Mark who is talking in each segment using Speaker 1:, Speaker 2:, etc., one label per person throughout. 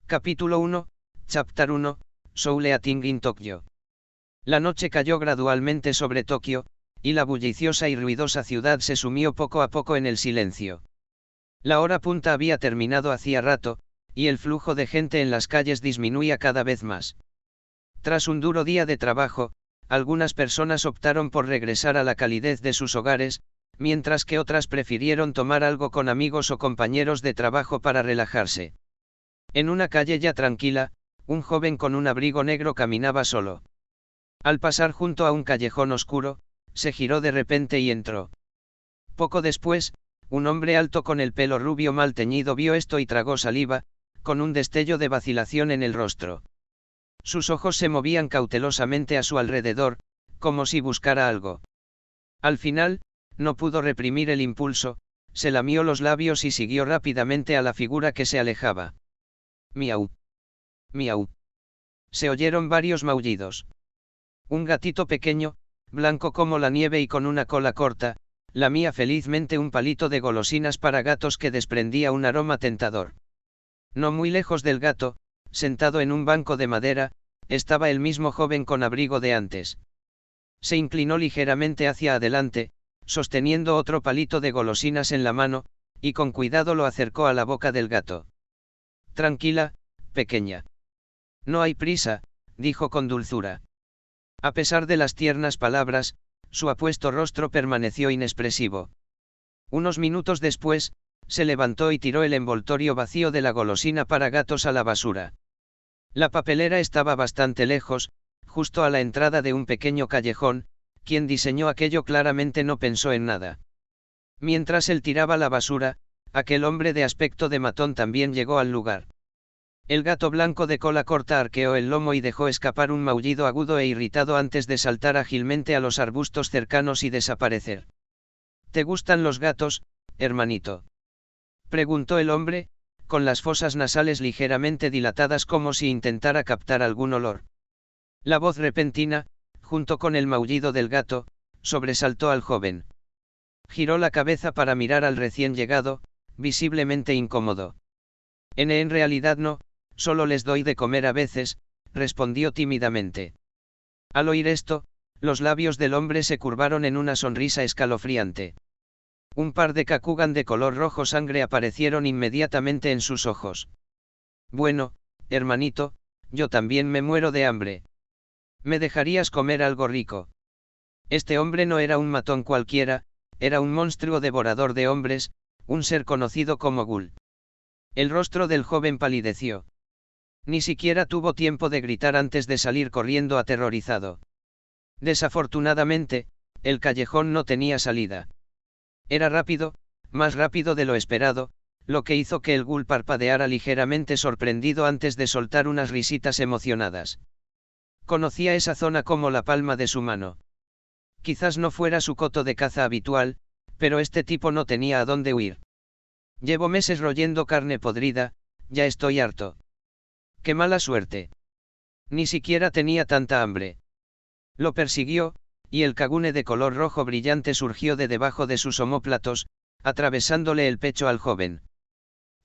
Speaker 1: Capítulo 1, Chapter 1, Souleating in Tokyo. La noche cayó gradualmente sobre Tokio, y la bulliciosa y ruidosa ciudad se sumió poco a poco en el silencio. La hora punta había terminado hacía rato, y el flujo de gente en las calles disminuía cada vez más. Tras un duro día de trabajo, algunas personas optaron por regresar a la calidez de sus hogares, mientras que otras prefirieron tomar algo con amigos o compañeros de trabajo para relajarse. En una calle ya tranquila, un joven con un abrigo negro caminaba solo. Al pasar junto a un callejón oscuro, se giró de repente y entró. Poco después, un hombre alto con el pelo rubio mal teñido vio esto y tragó saliva, con un destello de vacilación en el rostro. Sus ojos se movían cautelosamente a su alrededor, como si buscara algo. Al final, no pudo reprimir el impulso, se lamió los labios y siguió rápidamente a la figura que se alejaba. Miau. Miau. Se oyeron varios maullidos. Un gatito pequeño, blanco como la nieve y con una cola corta, lamía felizmente un palito de golosinas para gatos que desprendía un aroma tentador. No muy lejos del gato, sentado en un banco de madera, estaba el mismo joven con abrigo de antes. Se inclinó ligeramente hacia adelante, sosteniendo otro palito de golosinas en la mano, y con cuidado lo acercó a la boca del gato. Tranquila, pequeña. No hay prisa, dijo con dulzura. A pesar de las tiernas palabras, su apuesto rostro permaneció inexpresivo. Unos minutos después, se levantó y tiró el envoltorio vacío de la golosina para gatos a la basura. La papelera estaba bastante lejos, justo a la entrada de un pequeño callejón. Quien diseñó aquello claramente no pensó en nada. Mientras él tiraba la basura, aquel hombre de aspecto de matón también llegó al lugar. El gato blanco de cola corta arqueó el lomo y dejó escapar un maullido agudo e irritado antes de saltar ágilmente a los arbustos cercanos y desaparecer. ¿Te gustan los gatos, hermanito?, preguntó el hombre, con las fosas nasales ligeramente dilatadas como si intentara captar algún olor. La voz repentina, junto con el maullido del gato, sobresaltó al joven. Giró la cabeza para mirar al recién llegado, visiblemente incómodo. En realidad no, solo les doy de comer a veces, respondió tímidamente. Al oír esto, los labios del hombre se curvaron en una sonrisa escalofriante. Un par de Kakugan de color rojo sangre aparecieron inmediatamente en sus ojos. Bueno, hermanito, yo también me muero de hambre. ¿Me dejarías comer algo rico? Este hombre no era un matón cualquiera, era un monstruo devorador de hombres, un ser conocido como Ghoul. El rostro del joven palideció. Ni siquiera tuvo tiempo de gritar antes de salir corriendo aterrorizado. Desafortunadamente, el callejón no tenía salida. Era rápido, más rápido de lo esperado, lo que hizo que el Ghoul parpadeara ligeramente sorprendido antes de soltar unas risitas emocionadas. Conocía esa zona como la palma de su mano. Quizás no fuera su coto de caza habitual, pero este tipo no tenía a dónde huir. Llevo meses royendo carne podrida, ya estoy harto. ¡Qué mala suerte! Ni siquiera tenía tanta hambre. Lo persiguió, y el Kagune de color rojo brillante surgió de debajo de sus omóplatos, atravesándole el pecho al joven.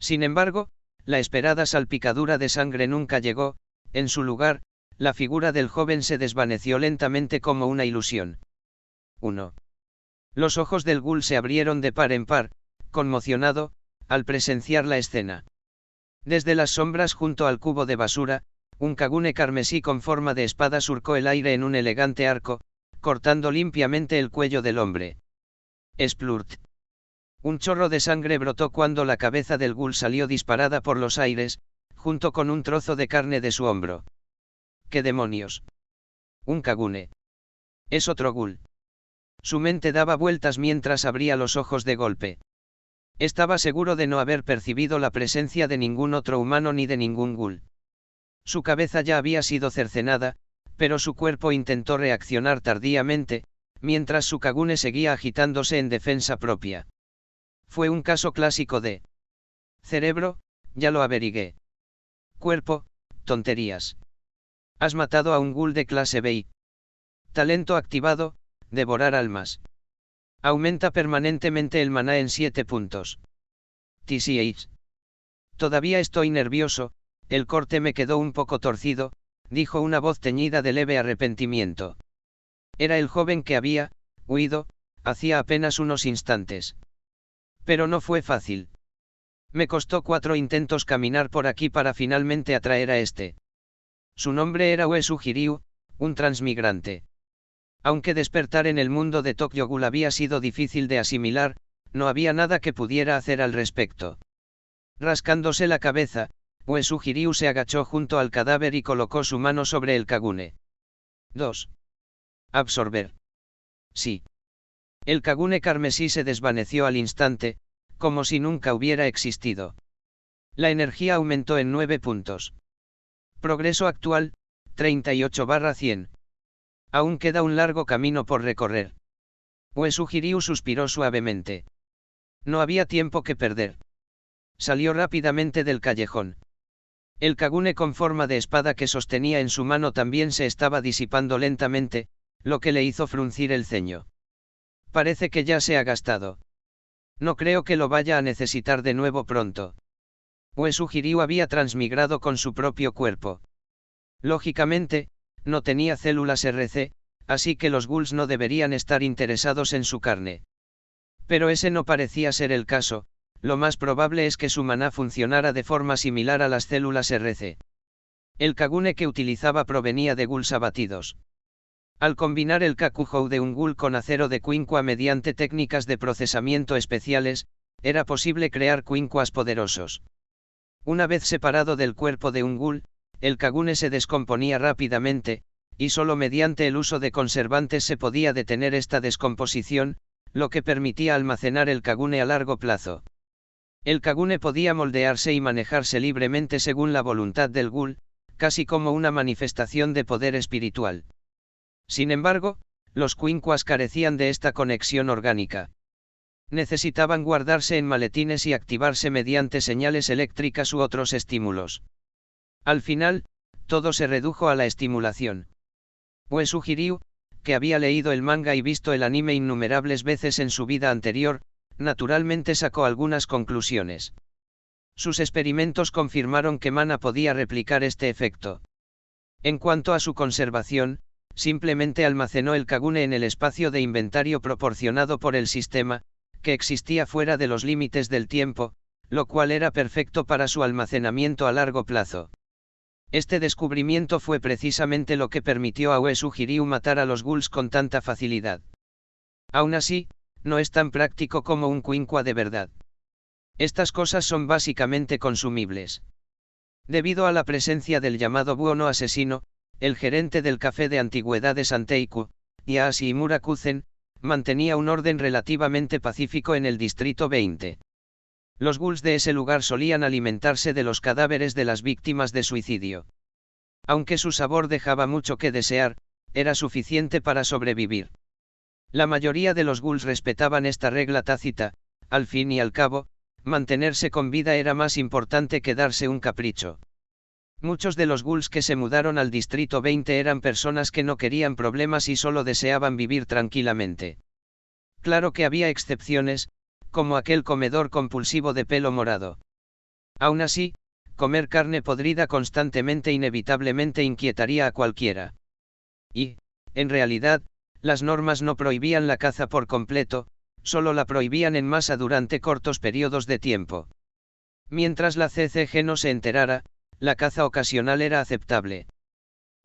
Speaker 1: Sin embargo, la esperada salpicadura de sangre nunca llegó. En su lugar, la figura del joven se desvaneció lentamente como una ilusión. 1. Los ojos del Ghoul se abrieron de par en par, conmocionado, al presenciar la escena. Desde las sombras junto al cubo de basura, un Kagune carmesí con forma de espada surcó el aire en un elegante arco, cortando limpiamente el cuello del hombre. Splurt. Un chorro de sangre brotó cuando la cabeza del Ghoul salió disparada por los aires, junto con un trozo de carne de su hombro. ¿Qué demonios? Un Kagune. Es otro Ghoul. Su mente daba vueltas mientras abría los ojos de golpe. Estaba seguro de no haber percibido la presencia de ningún otro humano ni de ningún Ghoul. Su cabeza ya había sido cercenada, pero su cuerpo intentó reaccionar tardíamente, mientras su Kagune seguía agitándose en defensa propia. Fue un caso clásico de cerebro, ya lo averigué. Cuerpo, tonterías. Has matado a un Ghoul de clase B. Talento activado, devorar almas. Aumenta permanentemente el maná en 7 puntos. TCH. Todavía estoy nervioso, el corte me quedó un poco torcido, dijo una voz teñida de leve arrepentimiento. Era el joven que había huido hacía apenas unos instantes. Pero no fue fácil. Me costó 4 intentos caminar por aquí para finalmente atraer a este. Su nombre era Uesu Hiryu, un transmigrante. Aunque despertar en el mundo de Tokyo Ghoul había sido difícil de asimilar, no había nada que pudiera hacer al respecto. Rascándose la cabeza, Uesu Hiryu se agachó junto al cadáver y colocó su mano sobre el Kagune. 2. Absorber. Sí. El Kagune carmesí se desvaneció al instante, como si nunca hubiera existido. La energía aumentó en 9 puntos. Progreso actual, 38/100. Aún queda un largo camino por recorrer. Uesu Hiryu suspiró suavemente. No había tiempo que perder. Salió rápidamente del callejón. El Kagune con forma de espada que sostenía en su mano también se estaba disipando lentamente, lo que le hizo fruncir el ceño. Parece que ya se ha gastado. No creo que lo vaya a necesitar de nuevo pronto. Uesu Hiryu había transmigrado con su propio cuerpo. Lógicamente, no tenía células RC, así que los ghouls no deberían estar interesados en su carne. Pero ese no parecía ser el caso, lo más probable es que su maná funcionara de forma similar a las células RC. El Kagune que utilizaba provenía de ghouls abatidos. Al combinar el Kakuhou de un ghoul con acero de Quinqua mediante técnicas de procesamiento especiales, era posible crear Quinquas poderosos. Una vez separado del cuerpo de un ghoul, el Kagune se descomponía rápidamente, y solo mediante el uso de conservantes se podía detener esta descomposición, lo que permitía almacenar el Kagune a largo plazo. El Kagune podía moldearse y manejarse libremente según la voluntad del ghoul, casi como una manifestación de poder espiritual. Sin embargo, los Quinquas carecían de esta conexión orgánica. Necesitaban guardarse en maletines y activarse mediante señales eléctricas u otros estímulos. Al final, todo se redujo a la estimulación. Uesu Hiryu, que había leído el manga y visto el anime innumerables veces en su vida anterior, naturalmente sacó algunas conclusiones. Sus experimentos confirmaron que Mana podía replicar este efecto. En cuanto a su conservación, simplemente almacenó el Kagune en el espacio de inventario proporcionado por el sistema, que existía fuera de los límites del tiempo, lo cual era perfecto para su almacenamiento a largo plazo. Este descubrimiento fue precisamente lo que permitió a Uesu Hiryu matar a los ghouls con tanta facilidad. Aún así, no es tan práctico como un Quinqua de verdad. Estas cosas son básicamente consumibles. Debido a la presencia del llamado buono asesino, el gerente del café de antigüedades Anteiku, Yashi Murakuzen, mantenía un orden relativamente pacífico en el distrito 20. Los ghouls de ese lugar solían alimentarse de los cadáveres de las víctimas de suicidio. Aunque su sabor dejaba mucho que desear, era suficiente para sobrevivir. La mayoría de los ghouls respetaban esta regla tácita, al fin y al cabo, mantenerse con vida era más importante que darse un capricho. Muchos de los ghouls que se mudaron al distrito 20 eran personas que no querían problemas y solo deseaban vivir tranquilamente. Claro que había excepciones, como aquel comedor compulsivo de pelo morado. Aún así, comer carne podrida constantemente inevitablemente inquietaría a cualquiera. Y, en realidad, las normas no prohibían la caza por completo, solo la prohibían en masa durante cortos periodos de tiempo. Mientras la CCG no se enterara, la caza ocasional era aceptable.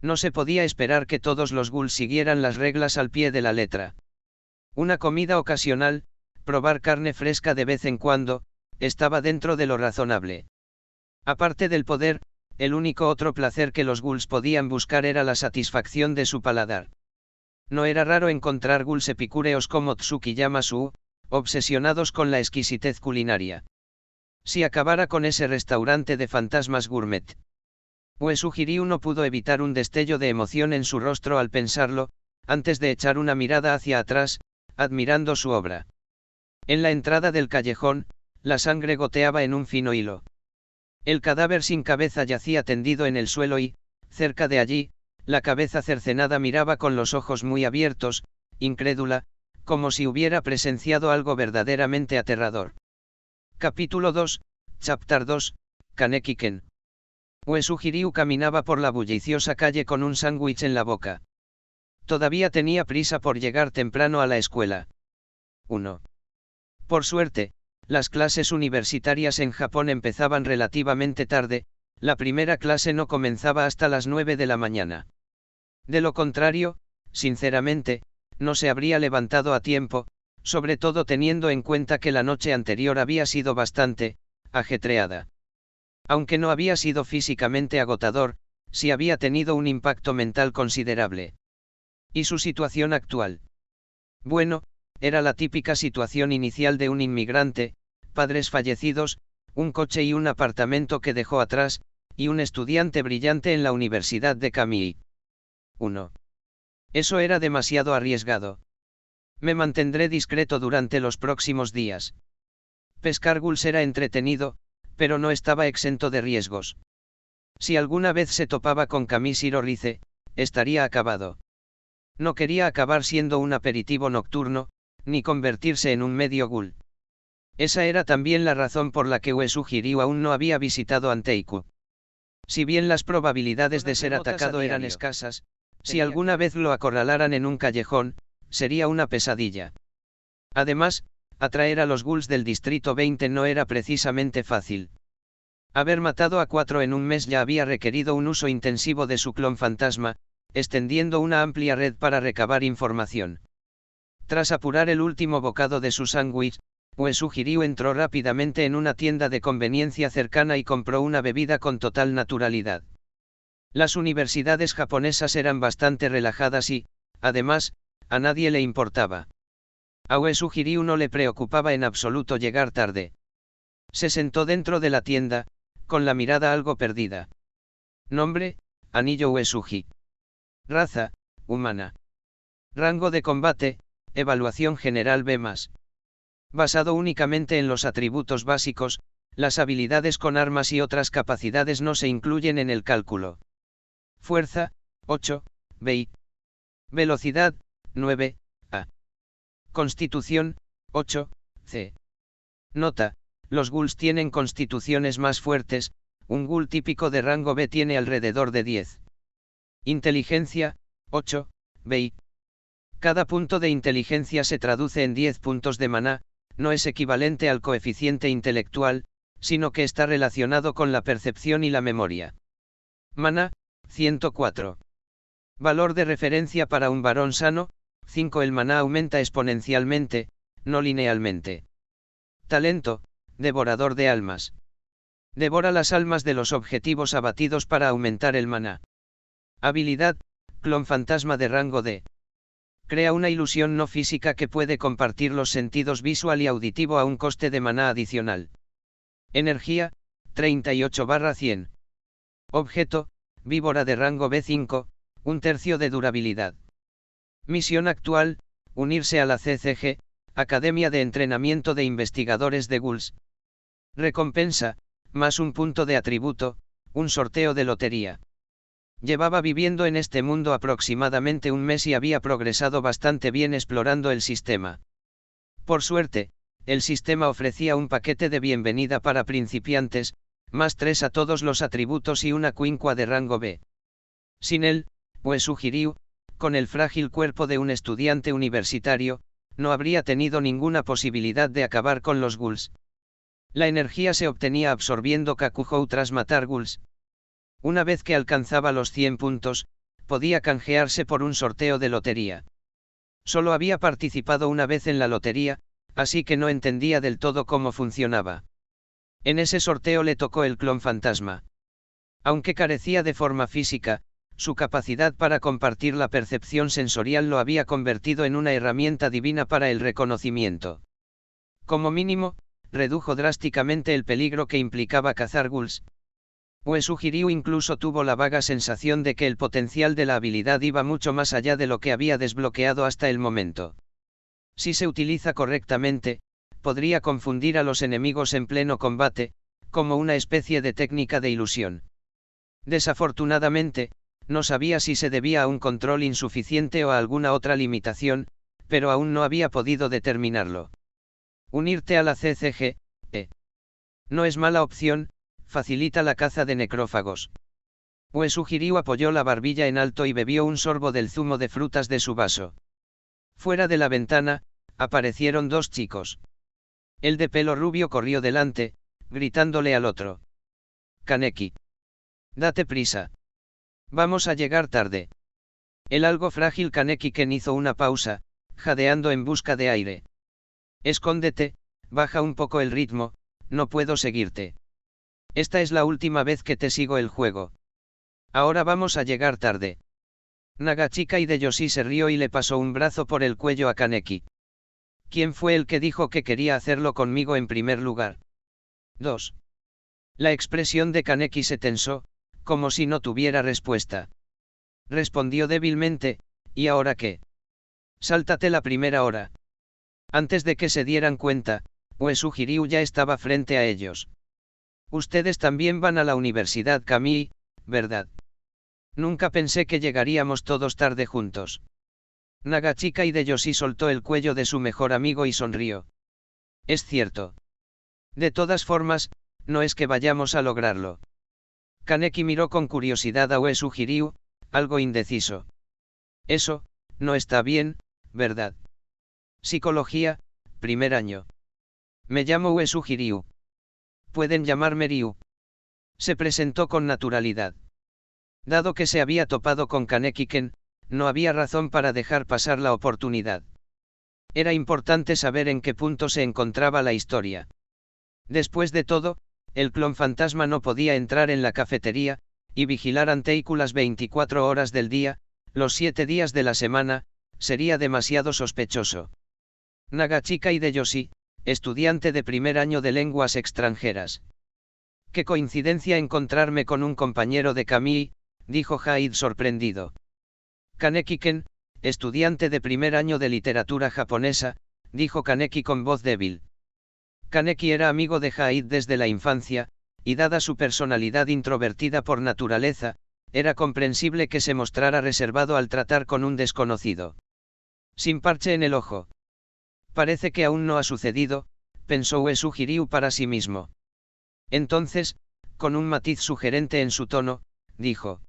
Speaker 1: No se podía esperar que todos los ghouls siguieran las reglas al pie de la letra. Una comida ocasional, probar carne fresca de vez en cuando, estaba dentro de lo razonable. Aparte del poder, el único otro placer que los ghouls podían buscar era la satisfacción de su paladar. No era raro encontrar ghouls epicúreos como Tsukiyama Suu, obsesionados con la exquisitez culinaria. Si acabara con ese restaurante de fantasmas gourmet. Uesu Hiryu no pudo evitar un destello de emoción en su rostro al pensarlo, antes de echar una mirada hacia atrás, admirando su obra. En la entrada del callejón, la sangre goteaba en un fino hilo. El cadáver sin cabeza yacía tendido en el suelo y, cerca de allí, la cabeza cercenada miraba con los ojos muy abiertos, incrédula, como si hubiera presenciado algo verdaderamente aterrador. Capítulo 2, Chapter 2, Kaneki-ken. Uesugi Ryu caminaba por la bulliciosa calle con un sándwich en la boca. Todavía tenía prisa por llegar temprano a la escuela. 1. Por suerte, las clases universitarias en Japón empezaban relativamente tarde, la primera clase no comenzaba hasta las 9 de la mañana. De lo contrario, sinceramente, no se habría levantado a tiempo, sobre todo teniendo en cuenta que la noche anterior había sido bastante ajetreada. Aunque no había sido físicamente agotador, sí había tenido un impacto mental considerable. ¿Y su situación actual? Bueno, era la típica situación inicial de un inmigrante, padres fallecidos, un coche y un apartamento que dejó atrás, y un estudiante brillante en la Universidad de Kamiy. 1. Eso era demasiado arriesgado. Me mantendré discreto durante los próximos días. Pescar ghouls era entretenido, pero no estaba exento de riesgos. Si alguna vez se topaba con Kamishiro Rize, estaría acabado. No quería acabar siendo un aperitivo nocturno, ni convertirse en un medio ghoul. Esa era también la razón por la que Uesugi Ryu aún no había visitado Anteiku. Si bien las probabilidades de ser atacado eran escasas, si alguna vez lo acorralaran en un callejón, sería una pesadilla. Además, atraer a los ghouls del Distrito 20 no era precisamente fácil. Haber matado a 4 en un mes ya había requerido un uso intensivo de su clon fantasma, extendiendo una amplia red para recabar información. Tras apurar el último bocado de su sándwich, Uesugi Ryu entró rápidamente en una tienda de conveniencia cercana y compró una bebida con total naturalidad. Las universidades japonesas eran bastante relajadas y, además, a nadie le importaba. A Uesugi Ryu no le preocupaba en absoluto llegar tarde. Se sentó dentro de la tienda, con la mirada algo perdida. Nombre: Anillo Uesugi. Raza: humana. Rango de combate: evaluación general B+. Basado únicamente en los atributos básicos, las habilidades con armas y otras capacidades no se incluyen en el cálculo. Fuerza: 8, B. Velocidad: 9, A. Constitución: 8, C. Nota: los ghouls tienen constituciones más fuertes, un ghoul típico de rango B tiene alrededor de 10. Inteligencia: 8, B. Cada punto de inteligencia se traduce en 10 puntos de maná, no es equivalente al coeficiente intelectual, sino que está relacionado con la percepción y la memoria. Maná: 104. Valor de referencia para un varón sano: 5. El maná aumenta exponencialmente, no linealmente. Talento: devorador de almas. Devora las almas de los objetivos abatidos para aumentar el maná. Habilidad: clon fantasma de rango D. Crea una ilusión no física que puede compartir los sentidos visual y auditivo a un coste de maná adicional. Energía: 38/100. Objeto: víbora de rango B5, 1/3 de durabilidad. Misión actual: unirse a la CCG, Academia de Entrenamiento de Investigadores de Ghouls. Recompensa: más un punto de atributo, un sorteo de lotería. Llevaba viviendo en este mundo aproximadamente un mes y había progresado bastante bien explorando el sistema. Por suerte, el sistema ofrecía un paquete de bienvenida para principiantes, más 3 a todos los atributos y una quincua de rango B. Sin él, Uesugi Ryu, con el frágil cuerpo de un estudiante universitario, no habría tenido ninguna posibilidad de acabar con los ghouls. La energía se obtenía absorbiendo Kakuhou tras matar ghouls. Una vez que alcanzaba los 100 puntos, podía canjearse por un sorteo de lotería. Solo había participado una vez en la lotería, así que no entendía del todo cómo funcionaba. En ese sorteo le tocó el clon fantasma. Aunque carecía de forma física, su capacidad para compartir la percepción sensorial lo había convertido en una herramienta divina para el reconocimiento. Como mínimo, redujo drásticamente el peligro que implicaba cazar ghouls. Uesugi Ryu incluso tuvo la vaga sensación de que el potencial de la habilidad iba mucho más allá de lo que había desbloqueado hasta el momento. Si se utiliza correctamente, podría confundir a los enemigos en pleno combate, como una especie de técnica de ilusión. Desafortunadamente, no sabía si se debía a un control insuficiente o a alguna otra limitación, pero aún no había podido determinarlo. Unirte a la CCG, no es mala opción, facilita la caza de necrófagos. Uesugi apoyó la barbilla en alto y bebió un sorbo del zumo de frutas de su vaso. Fuera de la ventana, aparecieron dos chicos. El de pelo rubio corrió delante, gritándole al otro. Kaneki. Date prisa. Vamos a llegar tarde. El algo frágil Kaneki-ken hizo una pausa, jadeando en busca de aire. Escóndete, baja un poco el ritmo, no puedo seguirte. Esta es la última vez que te sigo el juego. Ahora vamos a llegar tarde. Nagachika Hideyoshi se rió y le pasó un brazo por el cuello a Kaneki. ¿Quién fue el que dijo que quería hacerlo conmigo en primer lugar? 2. La expresión de Kaneki se tensó, como si no tuviera respuesta. Respondió débilmente, ¿y ahora qué? Sáltate la primera hora. Antes de que se dieran cuenta, Uesugi ya estaba frente a ellos. Ustedes también van a la universidad Kamii, ¿verdad? Nunca pensé que llegaríamos todos tarde juntos. Nagachika Hideyoshi soltó el cuello de su mejor amigo y sonrió. Es cierto. De todas formas, no es que vayamos a lograrlo. Kaneki miró con curiosidad a Uesugi, algo indeciso. Eso, no está bien, ¿verdad? Psicología, primer año. Me llamo Uesugi. Pueden llamarme Ryu. Se presentó con naturalidad. Dado que se había topado con Kaneki-ken, no había razón para dejar pasar la oportunidad. Era importante saber en qué punto se encontraba la historia. Después de todo, el clon fantasma no podía entrar en la cafetería y vigilar Anteiku las 24 horas del día, los 7 días de la semana, sería demasiado sospechoso. Nagachika Hideyoshi, estudiante de primer año de lenguas extranjeras. Qué coincidencia encontrarme con un compañero de Kamii, dijo Haid sorprendido. Kaneki-ken, estudiante de primer año de literatura japonesa, dijo Kaneki con voz débil. Kaneki era amigo de Haid desde la infancia, y dada su personalidad introvertida por naturaleza, era comprensible que se mostrara reservado al tratar con un desconocido. Sin parche en el ojo. Parece que aún no ha sucedido, pensó Uesugi para sí mismo. Entonces, con un matiz sugerente en su tono, dijo.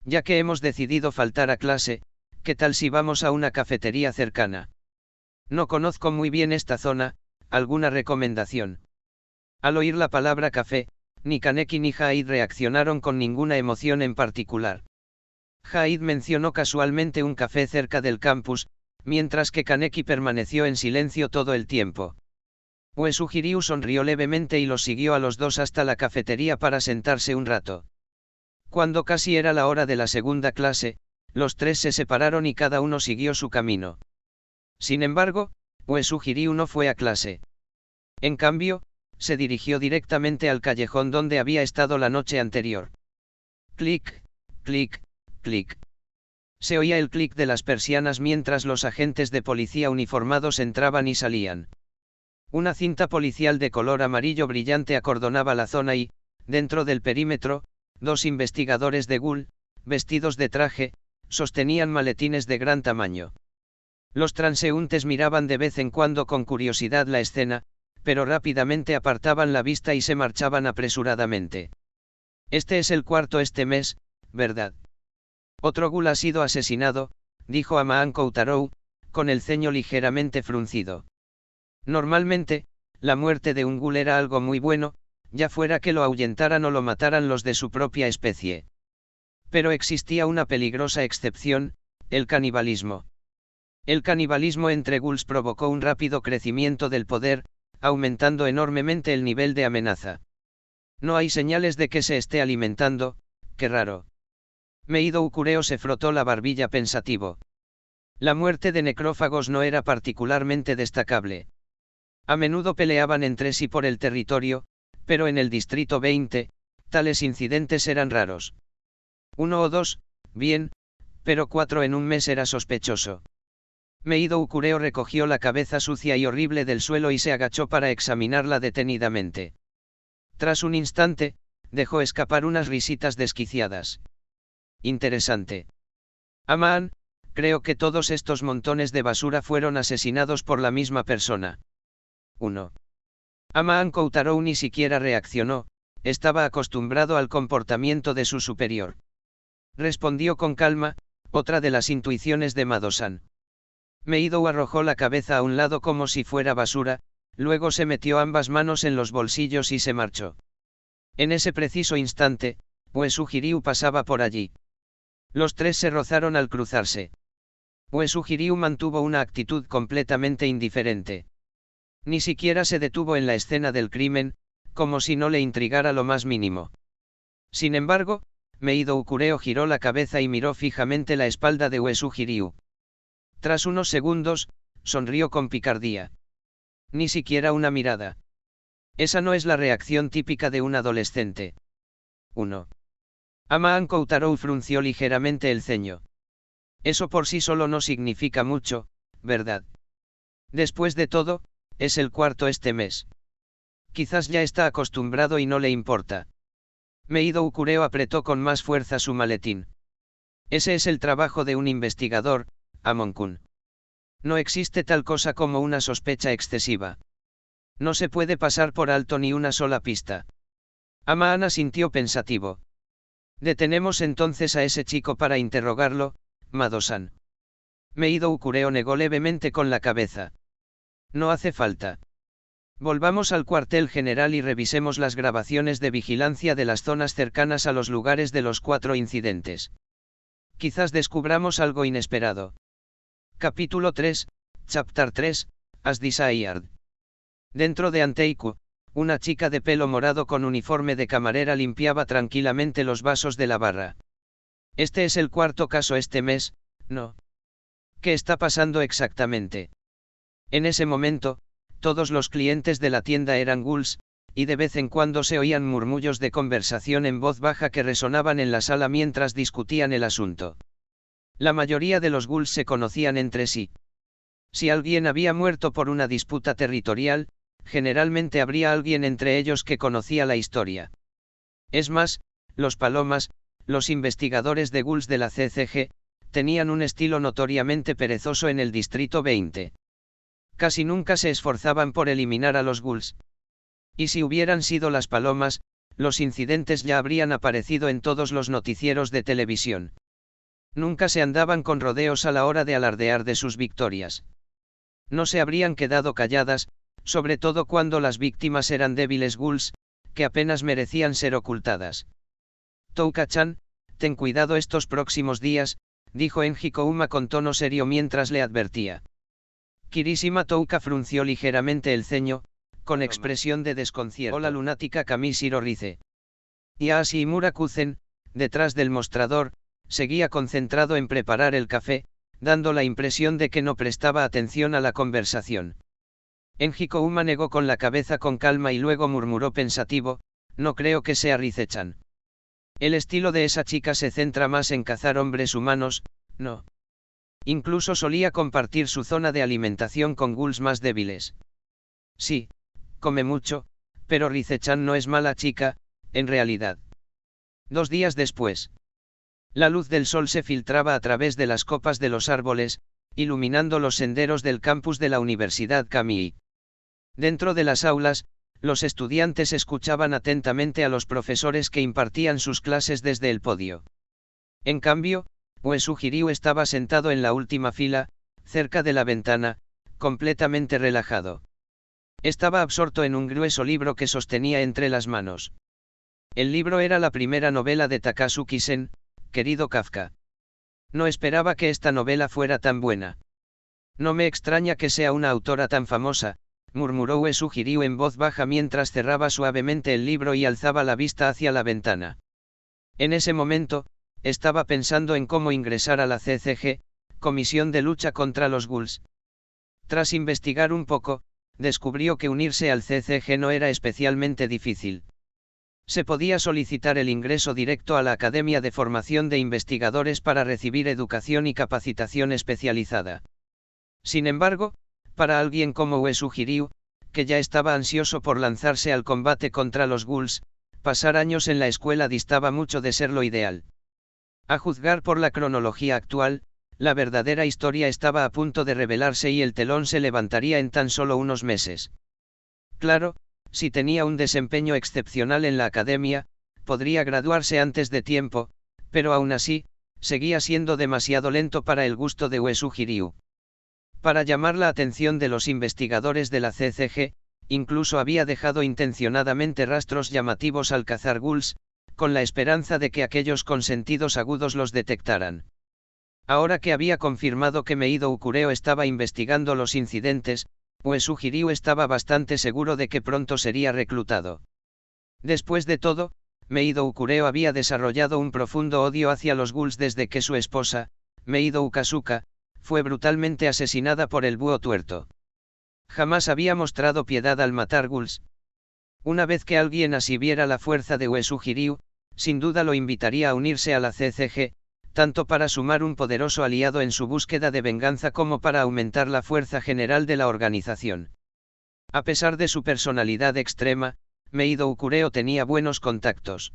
Speaker 1: Ya que hemos decidido faltar a clase, ¿qué tal si vamos a una cafetería cercana? No conozco muy bien esta zona, ¿alguna recomendación? Al oír la palabra café, ni Kaneki ni Haid reaccionaron con ninguna emoción en particular. Haid mencionó casualmente un café cerca del campus, mientras que Kaneki permaneció en silencio todo el tiempo. Uesugi sonrió levemente y los siguió a los dos hasta la cafetería para sentarse un rato. Cuando casi era la hora de la segunda clase, los tres se separaron y cada uno siguió su camino. Sin embargo, Uesugi no fue a clase. En cambio, se dirigió directamente al callejón donde había estado la noche anterior. Clic, clic, clic. Se oía el clic de las persianas mientras los agentes de policía uniformados entraban y salían. Una cinta policial de color amarillo brillante acordonaba la zona y, dentro del perímetro, dos investigadores de Ghoul, vestidos de traje, sostenían maletines de gran tamaño. Los transeúntes miraban de vez en cuando con curiosidad la escena, pero rápidamente apartaban la vista y se marchaban apresuradamente. Este es el cuarto este mes, ¿verdad? Otro Ghoul ha sido asesinado, dijo Amaan Koutarou, con el ceño ligeramente fruncido. Normalmente, la muerte de un Ghoul era algo muy bueno, ya fuera que lo ahuyentaran o lo mataran los de su propia especie. Pero existía una peligrosa excepción, el canibalismo. El canibalismo entre Ghouls provocó un rápido crecimiento del poder, aumentando enormemente el nivel de amenaza. No hay señales de que se esté alimentando, qué raro. Meido Ukureo se frotó la barbilla pensativo. La muerte de necrófagos no era particularmente destacable. A menudo peleaban entre sí por el territorio, pero en el Distrito 20, tales incidentes eran raros. 1 o 2, bien, pero 4 en un mes era sospechoso. Meido Ukureo recogió la cabeza sucia y horrible del suelo y se agachó para examinarla detenidamente. Tras un instante, dejó escapar unas risitas desquiciadas. Interesante. Amaan, creo que todos estos montones de basura fueron asesinados por la misma persona. 1. Amaan Koutarou ni siquiera reaccionó, estaba acostumbrado al comportamiento de su superior. Respondió con calma, otra de las intuiciones de Madosan. Meidou arrojó la cabeza a un lado como si fuera basura, luego se metió ambas manos en los bolsillos y se marchó. En ese preciso instante, Uesugi-ryu pasaba por allí. Los tres se rozaron al cruzarse. Uesugi-ryu mantuvo una actitud completamente indiferente. Ni siquiera se detuvo en la escena del crimen, como si no le intrigara lo más mínimo. Sin embargo, Meidou Kureo giró la cabeza y miró fijamente la espalda de Uesugi-ryu. Tras unos segundos, sonrió con picardía. Ni siquiera una mirada. Esa no es la reacción típica de un adolescente. 1. Amaan Koutarou frunció ligeramente el ceño. Eso por sí solo no significa mucho, ¿verdad? Después de todo, es el cuarto este mes. Quizás ya está acostumbrado y no le importa. Meidou Kureo apretó con más fuerza su maletín. Ese es el trabajo de un investigador, Amon-kun. No existe tal cosa como una sospecha excesiva. No se puede pasar por alto ni una sola pista. Amaan asintió pensativo. Detenemos entonces a ese chico para interrogarlo, Madosan. Meidou Kureo negó levemente con la cabeza. No hace falta. Volvamos al cuartel general y revisemos las grabaciones de vigilancia de las zonas cercanas a los lugares de los 4 incidentes. Quizás descubramos algo inesperado. Capítulo 3, Chapter 3, As Desired. Dentro de Anteiku, una chica de pelo morado con uniforme de camarera limpiaba tranquilamente los vasos de la barra. Este es el cuarto caso este mes, ¿no? ¿Qué está pasando exactamente? En ese momento, todos los clientes de la tienda eran ghouls, y de vez en cuando se oían murmullos de conversación en voz baja que resonaban en la sala mientras discutían el asunto. La mayoría de los ghouls se conocían entre sí. Si alguien había muerto por una disputa territorial, generalmente habría alguien entre ellos que conocía la historia. Es más, los palomas, los investigadores de ghouls de la CCG, tenían un estilo notoriamente perezoso en el Distrito 20. Casi nunca se esforzaban por eliminar a los ghouls. Y si hubieran sido las palomas, los incidentes ya habrían aparecido en todos los noticieros de televisión. Nunca se andaban con rodeos a la hora de alardear de sus victorias. No se habrían quedado calladas, sobre todo cuando las víctimas eran débiles ghouls, que apenas merecían ser ocultadas. Touka-chan, ten cuidado estos próximos días, dijo Enji Kouma con tono serio mientras le advertía. Kirishima Touka frunció ligeramente el ceño, con expresión de desconcierto. Hola lunática Kamishiro Rize. Yashi Murakuzen, detrás del mostrador, seguía concentrado en preparar el café, dando la impresión de que no prestaba atención a la conversación. Enji Kouma negó con la cabeza con calma y luego murmuró pensativo, no creo que sea Rize-chan. El estilo de esa chica se centra más en cazar hombres humanos, ¿no? Incluso solía compartir su zona de alimentación con ghouls más débiles. Sí, come mucho, pero Rize-chan no es mala chica, en realidad. 2 días después. La luz del sol se filtraba a través de las copas de los árboles, iluminando los senderos del campus de la Universidad Kamiii. Dentro de las aulas, los estudiantes escuchaban atentamente a los profesores que impartían sus clases desde el podio. En cambio, Uesugi-ryu estaba sentado en la última fila, cerca de la ventana, completamente relajado. Estaba absorto en un grueso libro que sostenía entre las manos. El libro era la primera novela de Takasuki-sen, querido Kafka. No esperaba que esta novela fuera tan buena. No me extraña que sea una autora tan famosa, murmuró Uesugi-ryu en voz baja mientras cerraba suavemente el libro y alzaba la vista hacia la ventana. En ese momento, estaba pensando en cómo ingresar a la CCG, Comisión de Lucha contra los Ghouls. Tras investigar un poco, descubrió que unirse al CCG no era especialmente difícil. Se podía solicitar el ingreso directo a la Academia de Formación de Investigadores para recibir educación y capacitación especializada. Sin embargo, para alguien como Uesugi-ryu, que ya estaba ansioso por lanzarse al combate contra los ghouls, pasar años en la escuela distaba mucho de ser lo ideal. A juzgar por la cronología actual, la verdadera historia estaba a punto de revelarse y el telón se levantaría en tan solo unos meses. Claro, Si tenía un desempeño excepcional en la academia, podría graduarse antes de tiempo, pero aún así, seguía siendo demasiado lento para el gusto de Uesugi Ryu. Para llamar la atención de los investigadores de la CCG, incluso había dejado intencionadamente rastros llamativos al cazar ghouls, con la esperanza de que aquellos con sentidos agudos los detectaran. Ahora que había confirmado que Meido Ukureo estaba investigando los incidentes, Uesugi Ryu estaba bastante seguro de que pronto sería reclutado. Después de todo, Meido Ukureo había desarrollado un profundo odio hacia los ghouls desde que su esposa, Meido Ukasuka, fue brutalmente asesinada por el búho tuerto. Jamás había mostrado piedad al matar ghouls. Una vez que alguien así viera la fuerza de Uesugi Ryu, sin duda lo invitaría a unirse a la CCG, tanto para sumar un poderoso aliado en su búsqueda de venganza como para aumentar la fuerza general de la organización. A pesar de su personalidad extrema, Meido Ukureo tenía buenos contactos.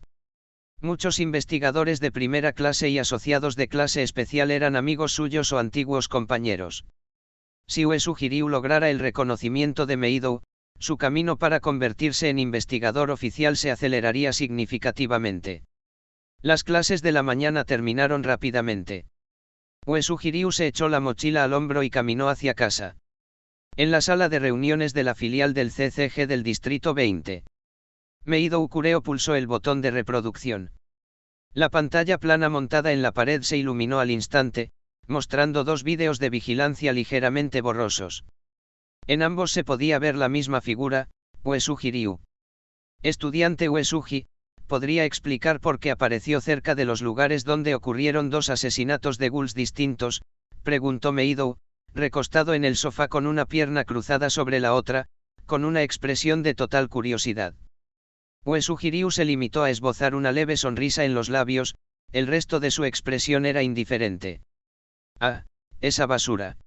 Speaker 1: Muchos investigadores de primera clase y asociados de clase especial eran amigos suyos o antiguos compañeros. Si Uesugi Ryu lograra el reconocimiento de Meido, su camino para convertirse en investigador oficial se aceleraría significativamente. Las clases de la mañana terminaron rápidamente. Uesugi Ryu se echó la mochila al hombro y caminó hacia casa. En la sala de reuniones de la filial del CCG del Distrito 20. Meido Ukureo pulsó el botón de reproducción. La pantalla plana montada en la pared se iluminó al instante, mostrando dos vídeos de vigilancia ligeramente borrosos. En ambos se podía ver la misma figura, Uesugi Ryu. Estudiante Uesugi, ¿podría explicar por qué apareció cerca de los lugares donde ocurrieron dos asesinatos de ghouls distintos?, preguntó Meido, recostado en el sofá con una pierna cruzada sobre la otra, con una expresión de total curiosidad. Uesugi Ryu se limitó a esbozar una leve sonrisa en los labios, el resto de su expresión era indiferente. Ah, esa basura.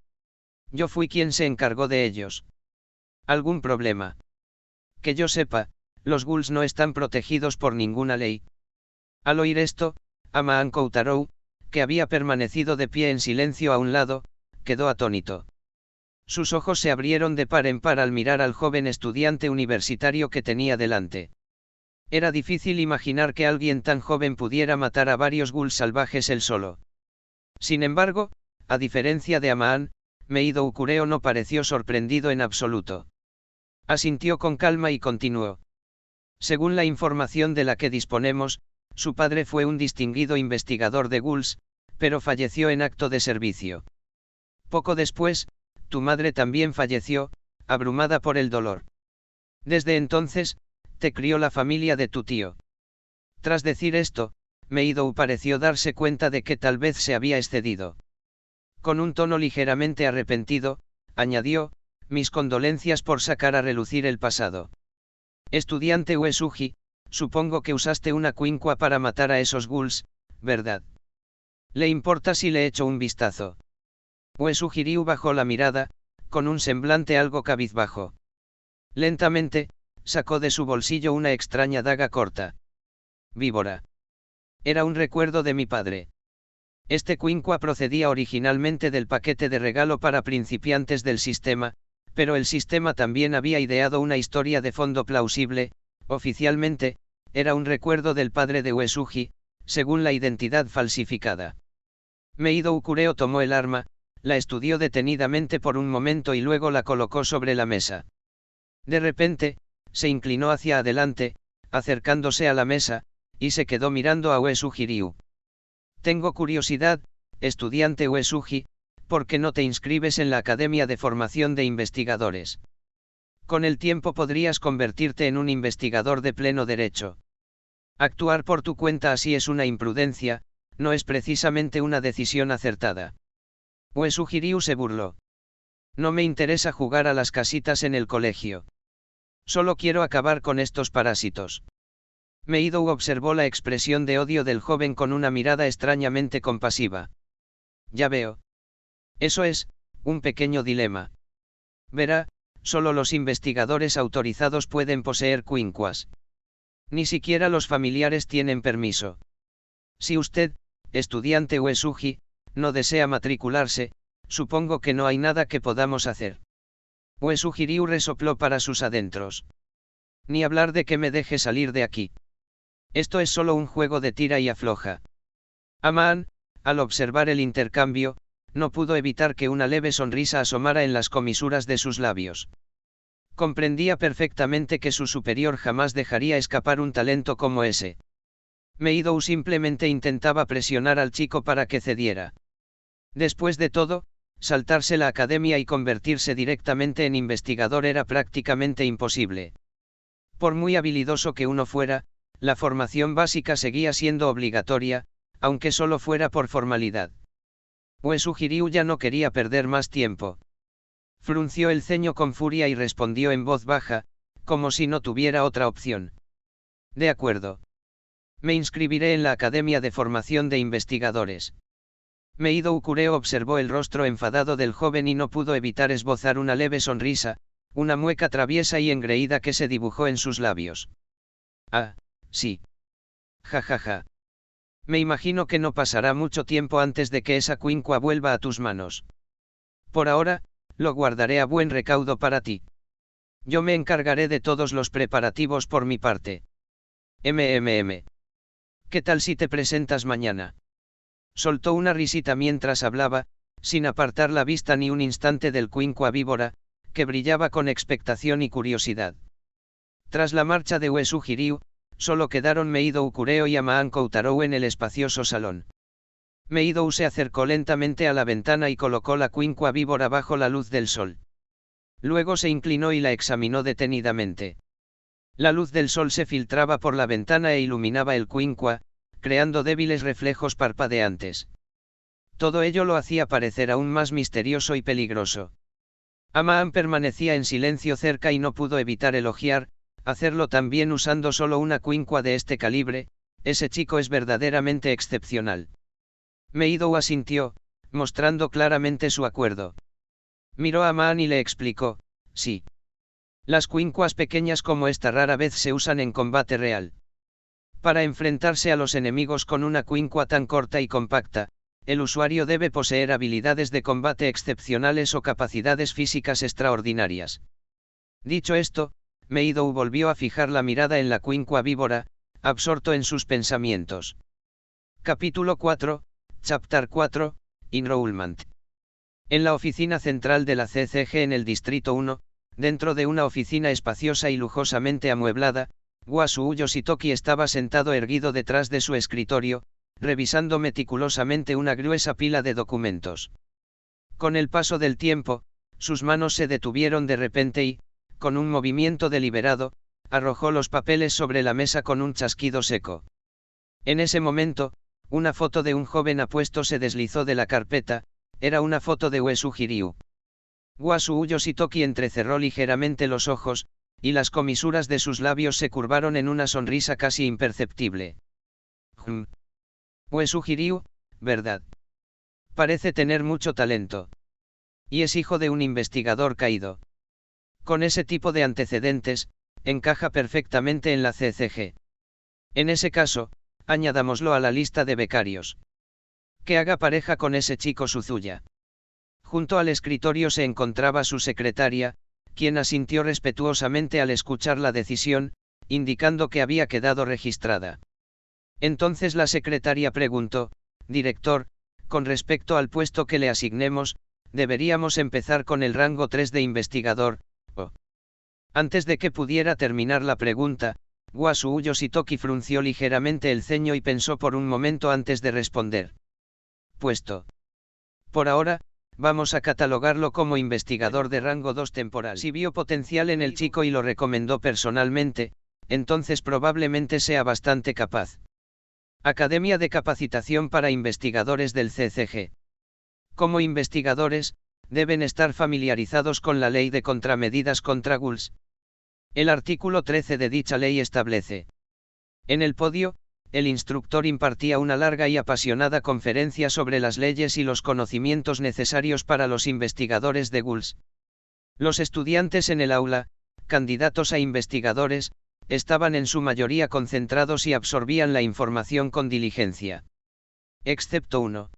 Speaker 1: Yo fui quien se encargó de ellos. ¿Algún problema? Que yo sepa, los ghouls no están protegidos por ninguna ley. Al oír esto, Amaan Koutarou, que había permanecido de pie en silencio a un lado, quedó atónito. Sus ojos se abrieron de par en par al mirar al joven estudiante universitario que tenía delante. Era difícil imaginar que alguien tan joven pudiera matar a varios ghouls salvajes él solo. Sin embargo, a diferencia de Amaan, Meido Ukureo no pareció sorprendido en absoluto. Asintió con calma y continuó. Según la información de la que disponemos, su padre fue un distinguido investigador de ghouls, pero falleció en acto de servicio. Poco después, tu madre también falleció, abrumada por el dolor. Desde entonces, te crió la familia de tu tío. Tras decir esto, Meido pareció darse cuenta de que tal vez se había excedido. Con un tono ligeramente arrepentido, añadió, mis condolencias por sacar a relucir el pasado. Estudiante Uesugi, supongo que usaste una quincua para matar a esos ghouls, ¿verdad? ¿Le importa si le echo un vistazo? Uesugi Ryu bajó la mirada, con un semblante algo cabizbajo. Lentamente, sacó de su bolsillo una extraña daga corta. Víbora. Era un recuerdo de mi padre. Este quincua procedía originalmente del paquete de regalo para principiantes del sistema, pero el sistema también había ideado una historia de fondo plausible. Oficialmente, era un recuerdo del padre de Uesugi, según la identidad falsificada. Meido Ukureo tomó el arma, la estudió detenidamente por un momento y luego la colocó sobre la mesa. De repente, se inclinó hacia adelante, acercándose a la mesa, y se quedó mirando a Uesugi Ryu. Tengo curiosidad, estudiante Uesugi, ¿por qué no te inscribes en la Academia de Formación de Investigadores? Con el tiempo podrías convertirte en un investigador de pleno derecho. Actuar por tu cuenta así es una imprudencia, no es precisamente una decisión acertada. Uesugi Ryu se burló. No me interesa jugar a las casitas en el colegio. Solo quiero acabar con estos parásitos. Meido observó la expresión de odio del joven con una mirada extrañamente compasiva. Ya veo. Eso es, un pequeño dilema. Verá, solo los investigadores autorizados pueden poseer quinquas. Ni siquiera los familiares tienen permiso. Si usted, estudiante Uesugi, no desea matricularse, supongo que no hay nada que podamos hacer. Uesugi Ryu resopló para sus adentros. Ni hablar de que me deje salir de aquí. Esto es solo un juego de tira y afloja. Aman, al observar el intercambio, no pudo evitar que una leve sonrisa asomara en las comisuras de sus labios. Comprendía perfectamente que su superior jamás dejaría escapar un talento como ese. Meadow simplemente intentaba presionar al chico para que cediera. Después de todo, saltarse la academia y convertirse directamente en investigador era prácticamente imposible. Por muy habilidoso que uno fuera, la formación básica seguía siendo obligatoria, aunque solo fuera por formalidad. Uesu Jiryu ya no quería perder más tiempo. Frunció el ceño con furia y respondió en voz baja, como si no tuviera otra opción. De acuerdo. Me inscribiré en la Academia de Formación de Investigadores. Meadow Kureo observó el rostro enfadado del joven y no pudo evitar esbozar una leve sonrisa, una mueca traviesa y engreída que se dibujó en sus labios. Ah, sí. Ja ja ja. Me imagino que no pasará mucho tiempo antes de que esa cuincua vuelva a tus manos. Por ahora, lo guardaré a buen recaudo para ti. Yo me encargaré de todos los preparativos por mi parte. ¿Qué tal si te presentas mañana? Soltó una risita mientras hablaba, sin apartar la vista ni un instante del cuincua víbora, que brillaba con expectación y curiosidad. Tras la marcha de Uesu Jiryu, solo quedaron Meadow Kureo y Amaan Koutarou en el espacioso salón. Meadow se acercó lentamente a la ventana y colocó la cuincua víbora bajo la luz del sol. Luego se inclinó y la examinó detenidamente. La luz del sol se filtraba por la ventana e iluminaba el cuincua, creando débiles reflejos parpadeantes. Todo ello lo hacía parecer aún más misterioso y peligroso. Amaan permanecía en silencio cerca y no pudo evitar elogiar, hacerlo también usando solo una cuincua de este calibre, ese chico es verdaderamente excepcional. Meadow asintió, mostrando claramente su acuerdo. Miró a Amaan y le explicó, sí. Las cuincuas pequeñas como esta rara vez se usan en combate real. Para enfrentarse a los enemigos con una cuincua tan corta y compacta, el usuario debe poseer habilidades de combate excepcionales o capacidades físicas extraordinarias. Dicho esto, Meadow volvió a fijar la mirada en la cuincua víbora, absorto en sus pensamientos. Capítulo 4, Chapter 4, Enrollment. En la oficina central de la CCG en el Distrito 1, dentro de una oficina espaciosa y lujosamente amueblada, Wasuo Yoshitoki estaba sentado erguido detrás de su escritorio, revisando meticulosamente una gruesa pila de documentos. Con el paso del tiempo, sus manos se detuvieron de repente y, con un movimiento deliberado, arrojó los papeles sobre la mesa con un chasquido seco. En ese momento, una foto de un joven apuesto se deslizó de la carpeta, era una foto de Uesu Jiryu. Wasuo Yoshitoki entrecerró ligeramente los ojos, y las comisuras de sus labios se curvaron en una sonrisa casi imperceptible. Uesu Jiryu, ¿verdad? Parece tener mucho talento. Y es hijo de un investigador caído. Con ese tipo de antecedentes, encaja perfectamente en la CCG. En ese caso, añadámoslo a la lista de becarios. Que haga pareja con ese chico Suzuya. Junto al escritorio se encontraba su secretaria, quien asintió respetuosamente al escuchar la decisión, indicando que había quedado registrada. Entonces la secretaria preguntó, director, con respecto al puesto que le asignemos, deberíamos empezar con el rango 3 de investigador, o. Antes de que pudiera terminar la pregunta, Wasuo Yoshitoki frunció ligeramente el ceño y pensó por un momento antes de responder. Puesto. Por ahora, vamos a catalogarlo como investigador de rango 2 temporal. Si vio potencial en el chico y lo recomendó personalmente, entonces probablemente sea bastante capaz. Academia de Capacitación para Investigadores del CCG. Como investigadores, deben estar familiarizados con la ley de contramedidas contra ghouls. El artículo 13 de dicha ley establece. En el podio, el instructor impartía una larga y apasionada conferencia sobre las leyes y los conocimientos necesarios para los investigadores de ghouls. Los estudiantes en el aula, candidatos a investigadores, estaban en su mayoría concentrados y absorbían la información con diligencia. Excepto uno.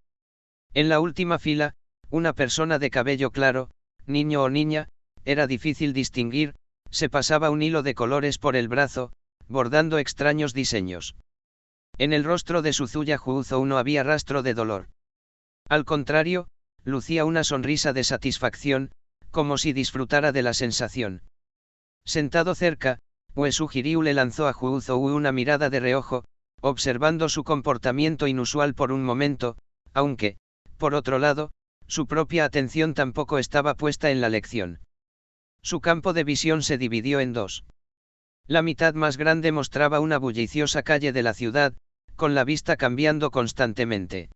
Speaker 1: En la última fila, una persona de cabello claro, niño o niña, era difícil distinguir, Se pasaba un hilo de colores por el brazo, bordando extraños diseños. En el rostro de Suzuya Juuzou no había rastro de dolor. Al contrario, lucía una sonrisa de satisfacción, como si disfrutara de la sensación. Sentado cerca, Uesugi Ryu le lanzó a Juuzou una mirada de reojo, observando su comportamiento inusual por un momento, aunque, por otro lado, su propia atención tampoco estaba puesta en la lección. Su campo de visión se dividió en dos. La mitad más grande mostraba una bulliciosa calle de la ciudad, con la vista cambiando constantemente.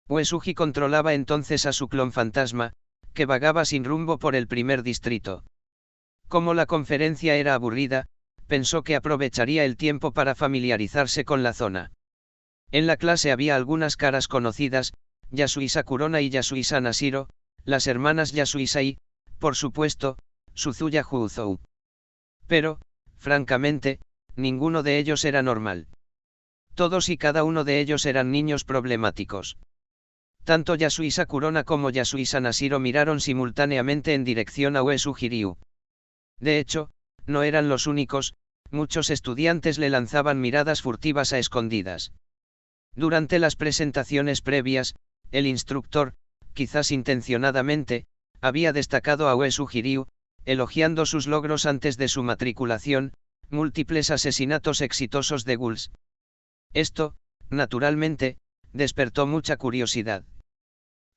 Speaker 1: Uesugi controlaba entonces a su clon fantasma, que vagaba sin rumbo por el primer distrito. Como la conferencia era aburrida, pensó que aprovecharía el tiempo para familiarizarse con la zona. En la clase había algunas caras conocidas, Yasuisa Kurona y Yasuisa Nashiro, las hermanas Yasuisa y, por supuesto, Suzuya Juuzou. Pero, francamente, ninguno de ellos era normal. Todos y cada uno de ellos eran niños problemáticos. Tanto Yasuisa Kurona como Yasuisa Nashiro miraron simultáneamente en dirección a Uesugi Ryu. De hecho, no eran los únicos, muchos estudiantes le lanzaban miradas furtivas a escondidas. Durante las presentaciones previas, el instructor, quizás intencionadamente, había destacado a Uesugi Ryu, elogiando sus logros antes de su matriculación, múltiples asesinatos exitosos de ghouls. Esto, naturalmente, despertó mucha curiosidad.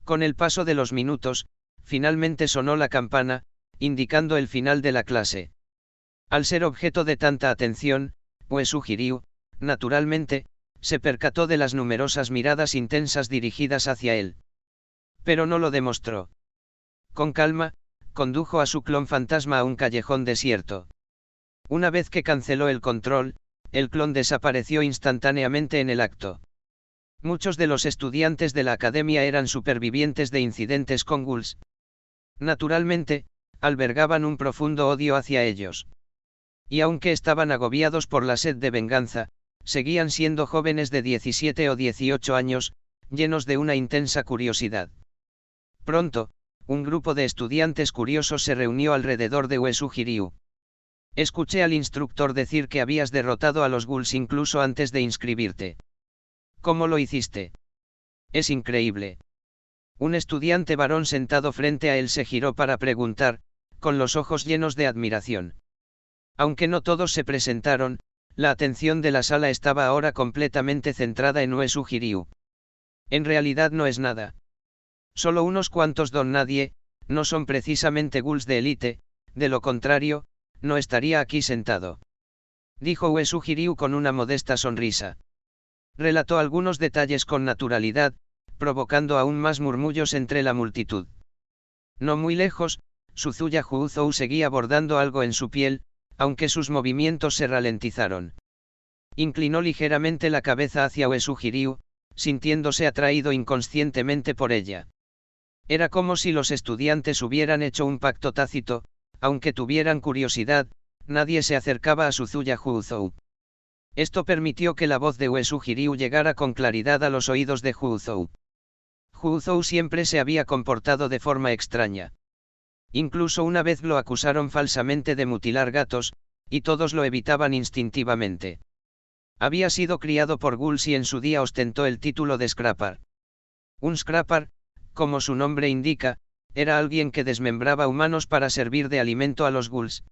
Speaker 1: Con el paso de los minutos, finalmente sonó la campana, indicando el final de la clase. Al ser objeto de tanta atención, Uesugi Ryu, naturalmente, se percató de las numerosas miradas intensas dirigidas hacia él. Pero no lo demostró. Con calma, condujo a su clon fantasma a un callejón desierto. Una vez que canceló el control, el clon desapareció instantáneamente en el acto. Muchos de los estudiantes de la academia eran supervivientes de incidentes con ghouls. Naturalmente, albergaban un profundo odio hacia ellos. Y aunque estaban agobiados por la sed de venganza, seguían siendo jóvenes de 17 o 18 años, llenos de una intensa curiosidad. Pronto, un grupo de estudiantes curiosos se reunió alrededor de Uesugi Ryu. Escuché al instructor decir que habías derrotado a los ghouls incluso antes de inscribirte. ¿Cómo lo hiciste? Es increíble. Un estudiante varón sentado frente a él se giró para preguntar, con los ojos llenos de admiración. Aunque no todos se presentaron, la atención de la sala estaba ahora completamente centrada en Uesugi Ryu. En realidad no es nada. Solo unos cuantos don nadie, no son precisamente ghouls de élite, de lo contrario, no estaría aquí sentado. Dijo Uesugi Ryu con una modesta sonrisa. Relató algunos detalles con naturalidad, provocando aún más murmullos entre la multitud. No muy lejos, Suzuya Juuzou seguía bordando algo en su piel, aunque sus movimientos se ralentizaron. Inclinó ligeramente la cabeza hacia Uesugi Ryu, sintiéndose atraído inconscientemente por ella. Era como si los estudiantes hubieran hecho un pacto tácito, aunque tuvieran curiosidad, nadie se acercaba a Suzuya Juuzou. Esto permitió que la voz de Uesugi Ryu llegara con claridad a los oídos de Juuzou. Juuzou siempre se había comportado de forma extraña. Incluso una vez lo acusaron falsamente de mutilar gatos, y todos lo evitaban instintivamente. Había sido criado por ghouls y en su día ostentó el título de Scrapper. Un Scrapper, como su nombre indica, era alguien que desmembraba humanos para servir de alimento a los ghouls.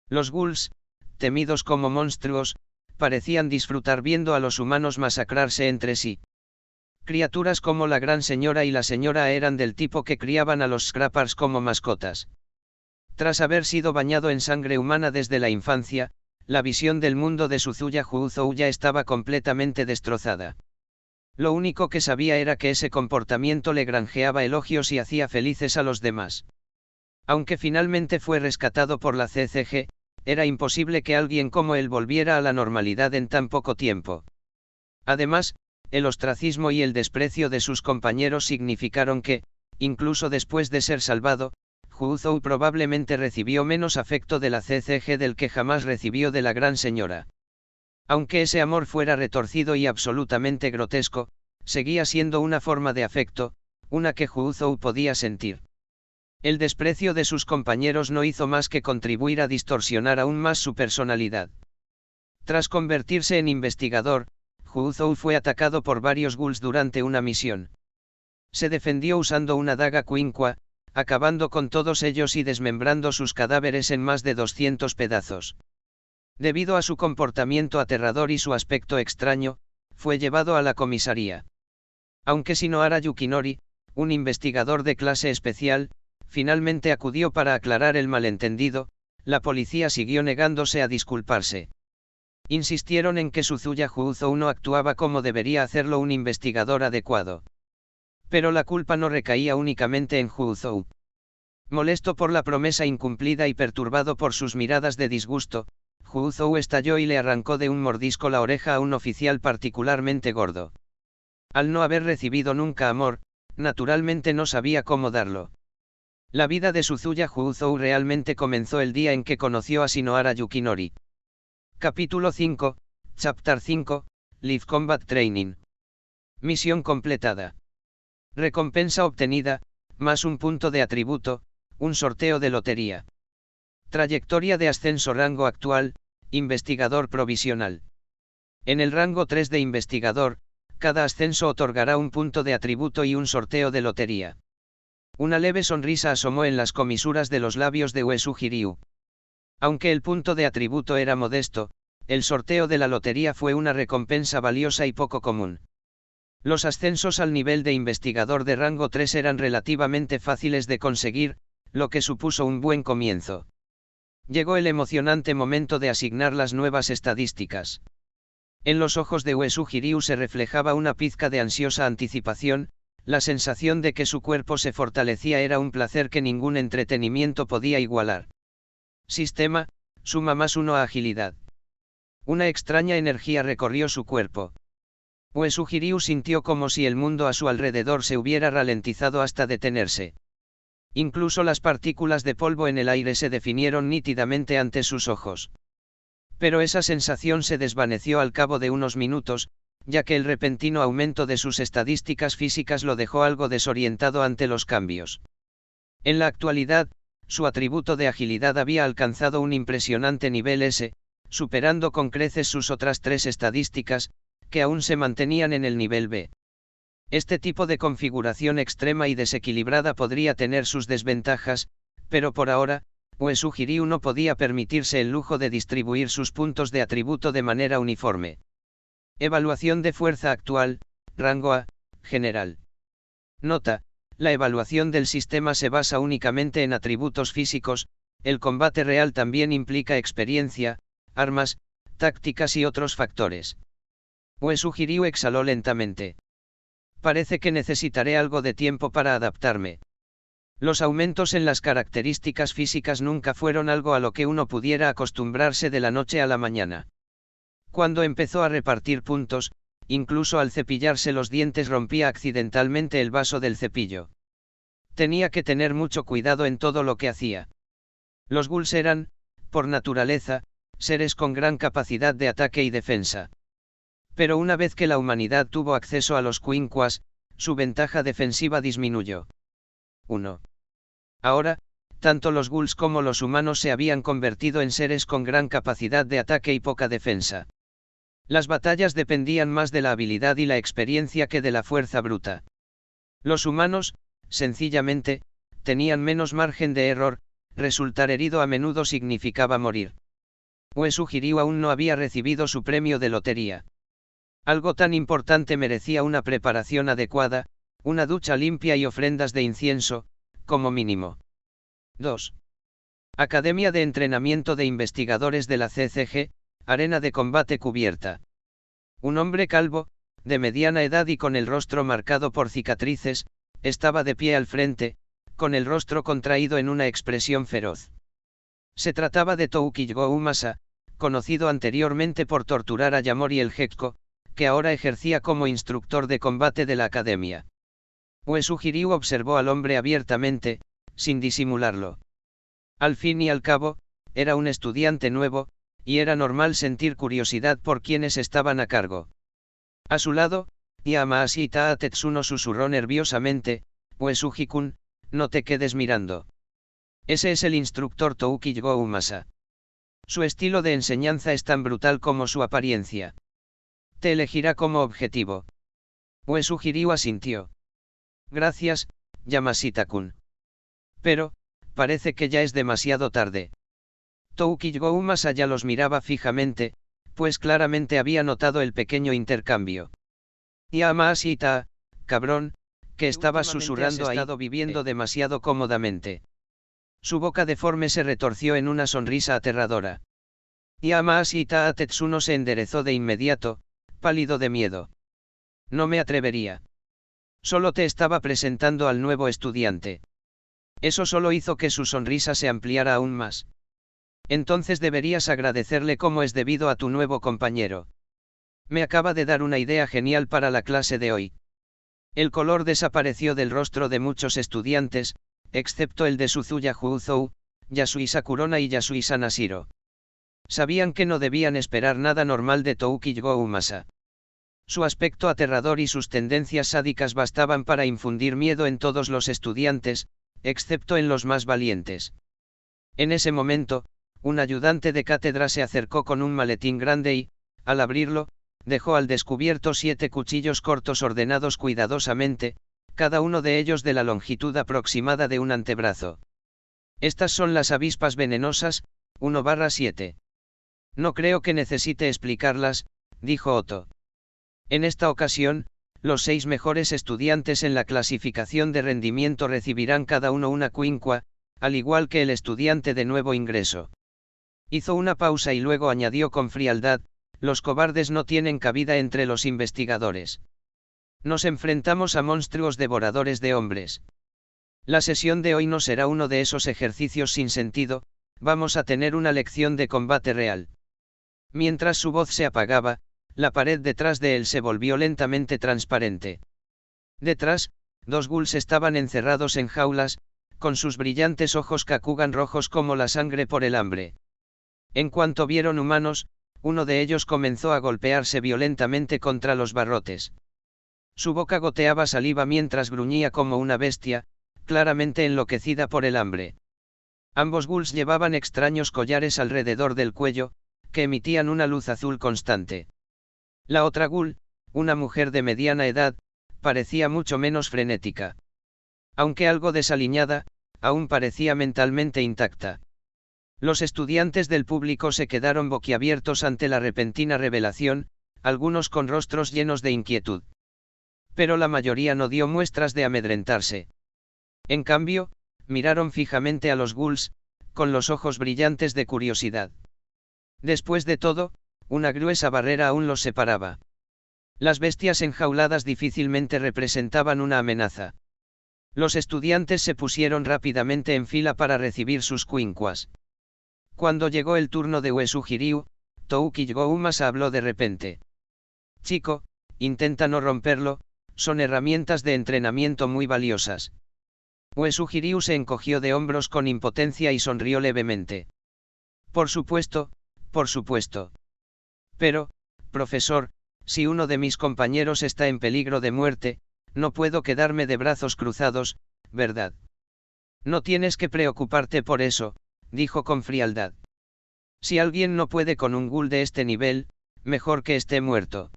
Speaker 1: Los ghouls, temidos como monstruos, parecían disfrutar viendo a los humanos masacrarse entre sí. Criaturas como la Gran Señora y la Señora eran del tipo que criaban a los Scrappers como mascotas. Tras haber sido bañado en sangre humana desde la infancia, la visión del mundo de Suzuya Juuzou ya estaba completamente destrozada. Lo único que sabía era que ese comportamiento le granjeaba elogios y hacía felices a los demás. Aunque finalmente fue rescatado por la CCG, era imposible que alguien como él volviera a la normalidad en tan poco tiempo. Además, el ostracismo y el desprecio de sus compañeros significaron que, incluso después de ser salvado, Juuzou probablemente recibió menos afecto de la CCG del que jamás recibió de la Gran Señora. Aunque ese amor fuera retorcido y absolutamente grotesco, seguía siendo una forma de afecto, una que Juuzou podía sentir. El desprecio de sus compañeros no hizo más que contribuir a distorsionar aún más su personalidad. Tras convertirse en investigador, Hu Zhou fue atacado por varios ghouls durante una misión. Se defendió usando una daga Quinqua, acabando con todos ellos y desmembrando sus cadáveres en más de 200 pedazos. Debido a su comportamiento aterrador y su aspecto extraño, fue llevado a la comisaría. Aunque Shinohara Yukinori, un investigador de clase especial, finalmente acudió para aclarar el malentendido, la policía siguió negándose a disculparse. Insistieron en que Suzuya Hu-Zou no actuaba como debería hacerlo un investigador adecuado. Pero la culpa no recaía únicamente en Hu-Zou. Molesto por la promesa incumplida y perturbado por sus miradas de disgusto, Hu-Zou estalló y le arrancó de un mordisco la oreja a un oficial particularmente gordo. Al no haber recibido nunca amor, naturalmente no sabía cómo darlo. La vida de Suzuya Hu-Zou realmente comenzó el día en que conoció a Shinohara Yukinori. Capítulo 5, Chapter 5, Live Combat Training. Misión completada. Recompensa obtenida, más un punto de atributo, un sorteo de lotería. Trayectoria de ascenso rango actual, investigador provisional. En el rango 3 de investigador, cada ascenso otorgará un punto de atributo y un sorteo de lotería. Una leve sonrisa asomó en las comisuras de los labios de Uesugi Ryu. Aunque el punto de atributo era modesto, el sorteo de la lotería fue una recompensa valiosa y poco común. Los ascensos al nivel de investigador de rango 3 eran relativamente fáciles de conseguir, lo que supuso un buen comienzo. Llegó el emocionante momento de asignar las nuevas estadísticas. En los ojos de Uesugi Ryu se reflejaba una pizca de ansiosa anticipación, la sensación de que su cuerpo se fortalecía era un placer que ningún entretenimiento podía igualar. Sistema, suma +1 a agilidad. Una extraña energía recorrió su cuerpo. Uesugi Ryu sintió como si el mundo a su alrededor se hubiera ralentizado hasta detenerse. Incluso las partículas de polvo en el aire se definieron nítidamente ante sus ojos. Pero esa sensación se desvaneció al cabo de unos minutos, ya que el repentino aumento de sus estadísticas físicas lo dejó algo desorientado ante los cambios. En la actualidad, su atributo de agilidad había alcanzado un impresionante nivel S, superando con creces sus otras 3 estadísticas, que aún se mantenían en el nivel B. Este tipo de configuración extrema y desequilibrada podría tener sus desventajas, pero por ahora, Uesugi Ryu no podía permitirse el lujo de distribuir sus puntos de atributo de manera uniforme. Evaluación de fuerza actual, rango A, general. Nota: la evaluación del sistema se basa únicamente en atributos físicos, el combate real también implica experiencia, armas, tácticas y otros factores. Uesugi Ryu exhaló lentamente. Parece que necesitaré algo de tiempo para adaptarme. Los aumentos en las características físicas nunca fueron algo a lo que uno pudiera acostumbrarse de la noche a la mañana. Cuando empezó a repartir puntos, incluso al cepillarse los dientes rompía accidentalmente el vaso del cepillo. Tenía que tener mucho cuidado en todo lo que hacía. Los ghouls eran, por naturaleza, seres con gran capacidad de ataque y defensa. Pero una vez que la humanidad tuvo acceso a los Quinquas, su ventaja defensiva disminuyó. 1. Ahora, tanto los ghouls como los humanos se habían convertido en seres con gran capacidad de ataque y poca defensa. Las batallas dependían más de la habilidad y la experiencia que de la fuerza bruta. Los humanos, sencillamente, tenían menos margen de error, resultar herido a menudo significaba morir. Uesugi Ryu aún no había recibido su premio de lotería. Algo tan importante merecía una preparación adecuada, una ducha limpia y ofrendas de incienso, como mínimo. 2. Academia de Entrenamiento de Investigadores de la CCG, Arena de Combate Cubierta. Un hombre calvo, de mediana edad y con el rostro marcado por cicatrices, estaba de pie al frente, con el rostro contraído en una expresión feroz. Se trataba de Toukigo Umasa, conocido anteriormente por torturar a Yamori el Gekko, que ahora ejercía como instructor de combate de la academia. Uesugi Ryu observó al hombre abiertamente, sin disimularlo. Al fin y al cabo, era un estudiante nuevo, y era normal sentir curiosidad por quienes estaban a cargo. A su lado, Yamashita Tetsuno susurró nerviosamente: Uesugi-kun, no te quedes mirando. Ese es el instructor Toukijou Umasa. Su estilo de enseñanza es tan brutal como su apariencia. Te elegirá como objetivo. Uesugi Ryu asintió. Gracias, Yamashita-kun. Pero, parece que ya es demasiado tarde. Toukijou Umasa ya los miraba fijamente, pues claramente había notado el pequeño intercambio. Yamashita, cabrón, que estaba susurrando ahí, viviendo demasiado cómodamente. Su boca deforme se retorció en una sonrisa aterradora. Yamashita Tetsuno se enderezó de inmediato, pálido de miedo. No me atrevería. Solo te estaba presentando al nuevo estudiante. Eso solo hizo que su sonrisa se ampliara aún más. Entonces deberías agradecerle como es debido a tu nuevo compañero. Me acaba de dar una idea genial para la clase de hoy. El color desapareció del rostro de muchos estudiantes, excepto el de Suzuya Juuzou, Yasuisa Kurona y Yasuisa Nashiro. Sabían que no debían esperar nada normal de Toukijou Umasa. Su aspecto aterrador y sus tendencias sádicas bastaban para infundir miedo en todos los estudiantes, excepto en los más valientes. En ese momento, un ayudante de cátedra se acercó con un maletín grande y, al abrirlo, dejó al descubierto 7 cuchillos cortos ordenados cuidadosamente, cada uno de ellos de la longitud aproximada de un antebrazo. Estas son las avispas venenosas, 1/7. No creo que necesite explicarlas, dijo Otto. En esta ocasión, los 6 mejores estudiantes en la clasificación de rendimiento recibirán cada uno una quincua, al igual que el estudiante de nuevo ingreso. Hizo una pausa y luego añadió con frialdad, los cobardes no tienen cabida entre los investigadores. Nos enfrentamos a monstruos devoradores de hombres. La sesión de hoy no será uno de esos ejercicios sin sentido, vamos a tener una lección de combate real. Mientras su voz se apagaba, la pared detrás de él se volvió lentamente transparente. Detrás, 2 ghouls estaban encerrados en jaulas, con sus brillantes ojos Kakugan rojos como la sangre por el hambre. En cuanto vieron humanos, uno de ellos comenzó a golpearse violentamente contra los barrotes. Su boca goteaba saliva mientras gruñía como una bestia, claramente enloquecida por el hambre. Ambos ghouls llevaban extraños collares alrededor del cuello, que emitían una luz azul constante. La otra ghoul, una mujer de mediana edad, parecía mucho menos frenética. Aunque algo desaliñada, aún parecía mentalmente intacta. Los estudiantes del público se quedaron boquiabiertos ante la repentina revelación, algunos con rostros llenos de inquietud. Pero la mayoría no dio muestras de amedrentarse. En cambio, miraron fijamente a los ghouls, con los ojos brillantes de curiosidad. Después de todo, una gruesa barrera aún los separaba. Las bestias enjauladas difícilmente representaban una amenaza. Los estudiantes se pusieron rápidamente en fila para recibir sus quinquas. Cuando llegó el turno de Uesugi Ryu, Toukijou Umasa habló de repente. Chico, intenta no romperlo, son herramientas de entrenamiento muy valiosas. Uesugi Ryu se encogió de hombros con impotencia y sonrió levemente. Por supuesto, por supuesto. Pero, profesor, si uno de mis compañeros está en peligro de muerte, no puedo quedarme de brazos cruzados, ¿verdad? No tienes que preocuparte por eso, dijo con frialdad. Si alguien no puede con un ghoul de este nivel, mejor que esté muerto.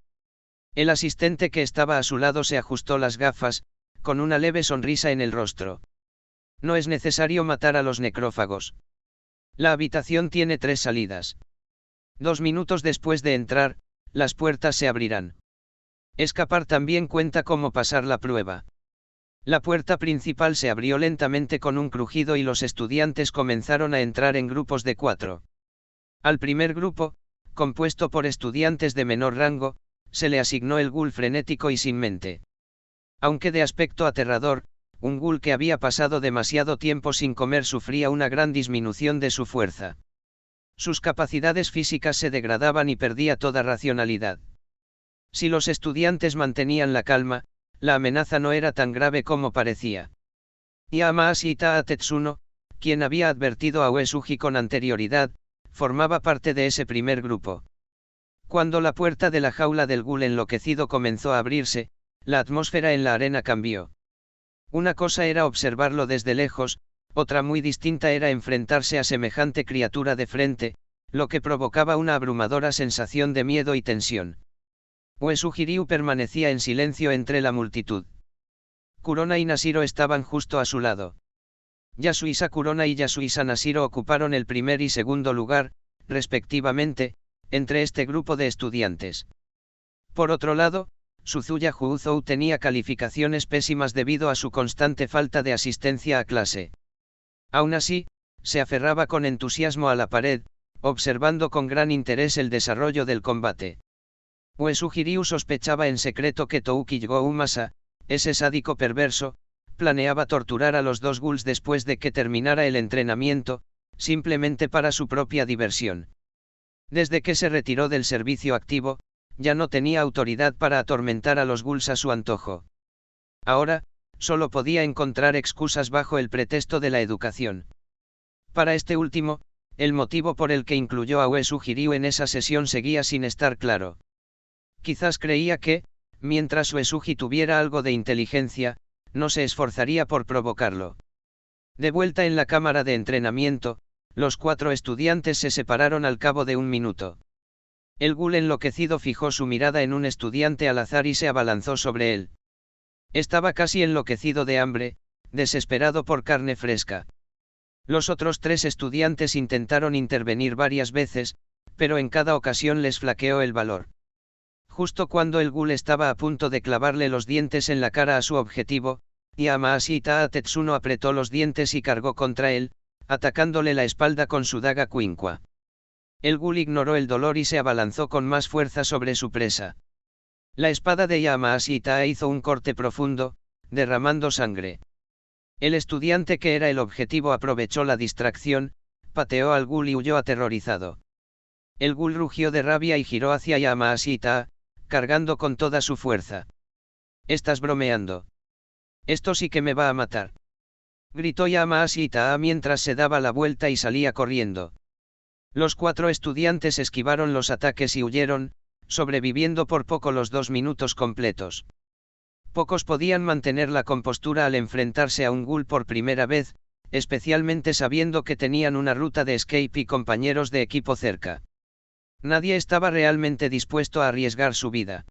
Speaker 1: El asistente que estaba a su lado se ajustó las gafas, con una leve sonrisa en el rostro. No es necesario matar a los necrófagos. La habitación tiene 3 salidas. 2 minutos después de entrar, las puertas se abrirán. Escapar también cuenta como pasar la prueba. La puerta principal se abrió lentamente con un crujido y los estudiantes comenzaron a entrar en grupos de 4. Al primer grupo, compuesto por estudiantes de menor rango, se le asignó el ghoul frenético y sin mente. Aunque de aspecto aterrador, un ghoul que había pasado demasiado tiempo sin comer sufría una gran disminución de su fuerza. Sus capacidades físicas se degradaban y perdía toda racionalidad. Si los estudiantes mantenían la calma, la amenaza no era tan grave como parecía. Yamashita Tetsuno, quien había advertido a Uesugi con anterioridad, formaba parte de ese primer grupo. Cuando la puerta de la jaula del ghoul enloquecido comenzó a abrirse, la atmósfera en la arena cambió. Una cosa era observarlo desde lejos, otra muy distinta era enfrentarse a semejante criatura de frente, lo que provocaba una abrumadora sensación de miedo y tensión. Uesugi permanecía en silencio entre la multitud. Kurona y Nashiro estaban justo a su lado. Yasuhisa Kurona y Yasuhisa Nashiro ocuparon el primer y segundo lugar, respectivamente, entre este grupo de estudiantes. Por otro lado, Suzuya Juuzou tenía calificaciones pésimas debido a su constante falta de asistencia a clase. Aún así, se aferraba con entusiasmo a la pared, observando con gran interés el desarrollo del combate. Uesugi Ryu sospechaba en secreto que Touki Goumasa, ese sádico perverso, planeaba torturar a los dos ghouls después de que terminara el entrenamiento, simplemente para su propia diversión. Desde que se retiró del servicio activo, ya no tenía autoridad para atormentar a los ghouls a su antojo. Ahora, solo podía encontrar excusas bajo el pretexto de la educación. Para este último, el motivo por el que incluyó a Uesugi Ryu en esa sesión seguía sin estar claro. Quizás creía que, mientras Uesugi tuviera algo de inteligencia, no se esforzaría por provocarlo. De vuelta en la cámara de entrenamiento, los 4 estudiantes se separaron al cabo de un minuto. El ghoul enloquecido fijó su mirada en un estudiante al azar y se abalanzó sobre él. Estaba casi enloquecido de hambre, desesperado por carne fresca. Los otros 3 estudiantes intentaron intervenir varias veces, pero en cada ocasión les flaqueó el valor. Justo cuando el ghoul estaba a punto de clavarle los dientes en la cara a su objetivo, Yamaashi Taa Tetsuno apretó los dientes y cargó contra él, atacándole la espalda con su daga quincua. El ghoul ignoró el dolor y se abalanzó con más fuerza sobre su presa. La espada de Yamaashi Taa hizo un corte profundo, derramando sangre. El estudiante que era el objetivo aprovechó la distracción, pateó al ghoul y huyó aterrorizado. El ghoul rugió de rabia y giró hacia Yamaashi Taa, cargando con toda su fuerza. «¿Estás bromeando? Esto sí que me va a matar», gritó Yamaashi Taa mientras se daba la vuelta y salía corriendo. Los 4 estudiantes esquivaron los ataques y huyeron, sobreviviendo por poco los 2 minutos completos. Pocos podían mantener la compostura al enfrentarse a un ghoul por primera vez, especialmente sabiendo que tenían una ruta de escape y compañeros de equipo cerca. Nadie estaba realmente dispuesto a arriesgar su vida.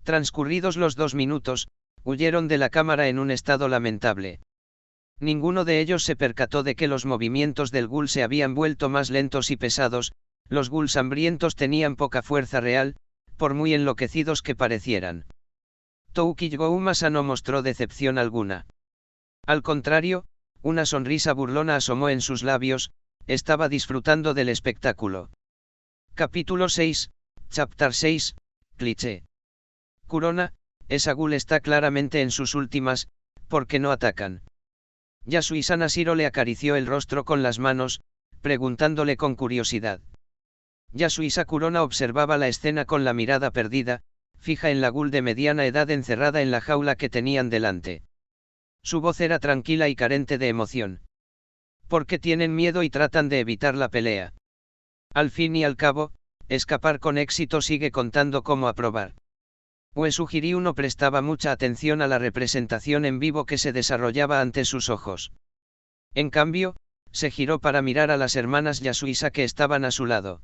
Speaker 1: Transcurridos los 2 minutos, huyeron de la cámara en un estado lamentable. Ninguno de ellos se percató de que los movimientos del ghoul se habían vuelto más lentos y pesados, los ghouls hambrientos tenían poca fuerza real, por muy enloquecidos que parecieran. Touki Goumasa no mostró decepción alguna. Al contrario, una sonrisa burlona asomó en sus labios, estaba disfrutando del espectáculo. Capítulo 6, Chapter 6, Cliché. Kurona, esa ghoul está claramente en sus últimas, ¿por qué no atacan? Yasuhisa Nashiro le acarició el rostro con las manos, preguntándole con curiosidad. Yasuhisa Kurona observaba la escena con la mirada perdida, fija en la ghoul de mediana edad encerrada en la jaula que tenían delante. Su voz era tranquila y carente de emoción. ¿Por qué tienen miedo y tratan de evitar la pelea? Al fin y al cabo, escapar con éxito sigue contando como aprobar. Uesugi Ryu no prestaba mucha atención a la representación en vivo que se desarrollaba ante sus ojos. En cambio, se giró para mirar a las hermanas Yasuhisa que estaban a su lado.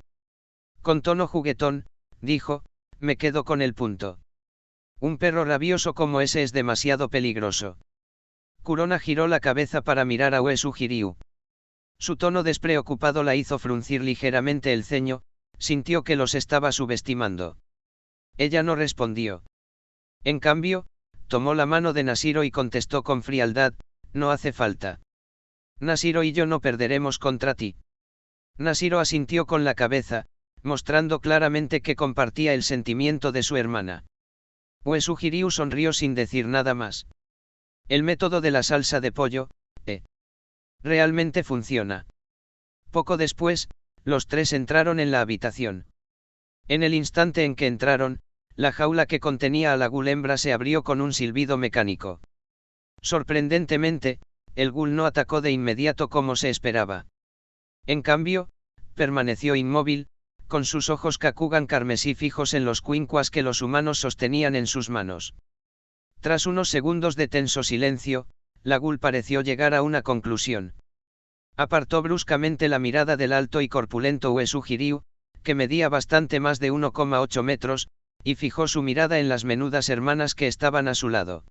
Speaker 1: Con tono juguetón, dijo, «Me quedo con el punto. Un perro rabioso como ese es demasiado peligroso». Kurona giró la cabeza para mirar a Uesugi Ryu. Su tono despreocupado la hizo fruncir ligeramente el ceño, sintió que los estaba subestimando. Ella no respondió. En cambio, tomó la mano de Nashiro y contestó con frialdad, «No hace falta. Nashiro y yo no perderemos contra ti». Nashiro asintió con la cabeza, mostrando claramente que compartía el sentimiento de su hermana. Uesugi Ryu sonrió sin decir nada más. El método de la salsa de pollo, realmente funciona. Poco después, los 3 entraron en la habitación. En el instante en que entraron, la jaula que contenía a la ghoul hembra se abrió con un silbido mecánico. Sorprendentemente, el ghoul no atacó de inmediato como se esperaba. En cambio, permaneció inmóvil, con sus ojos Kakugan carmesí fijos en los quinquas que los humanos sostenían en sus manos. Tras unos segundos de tenso silencio, la Ghoul pareció llegar a una conclusión. Apartó bruscamente la mirada del alto y corpulento Uesugi Ryu, que medía bastante más de 1,8 metros, y fijó su mirada en las menudas hermanas que estaban a su lado.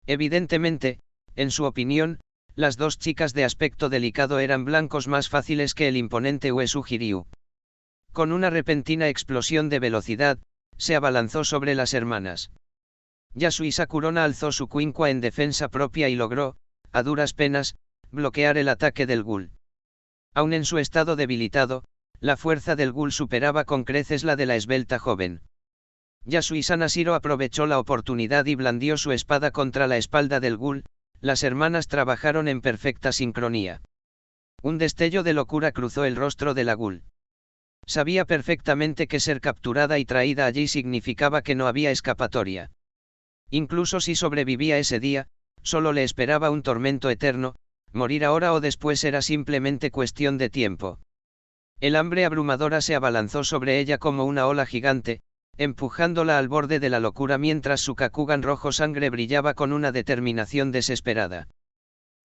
Speaker 1: Evidentemente, en su opinión, las dos chicas de aspecto delicado eran blancos más fáciles que el imponente Uesugi Ryu. Con una repentina explosión de velocidad, se abalanzó sobre las hermanas. Yasuisa Kurona alzó su cuincua en defensa propia y logró, a duras penas, bloquear el ataque del Ghoul. Aun en su estado debilitado, la fuerza del Ghoul superaba con creces la de la esbelta joven. Yasuisa Nashiro aprovechó la oportunidad y blandió su espada contra la espalda del Ghoul. Las hermanas trabajaron en perfecta sincronía. Un destello de locura cruzó el rostro de la Ghoul. Sabía perfectamente que ser capturada y traída allí significaba que no había escapatoria. Incluso si sobrevivía ese día, solo le esperaba un tormento eterno. Morir ahora o después era simplemente cuestión de tiempo. El hambre abrumadora se abalanzó sobre ella como una ola gigante, empujándola al borde de la locura mientras su Kakugan rojo sangre brillaba con una determinación desesperada.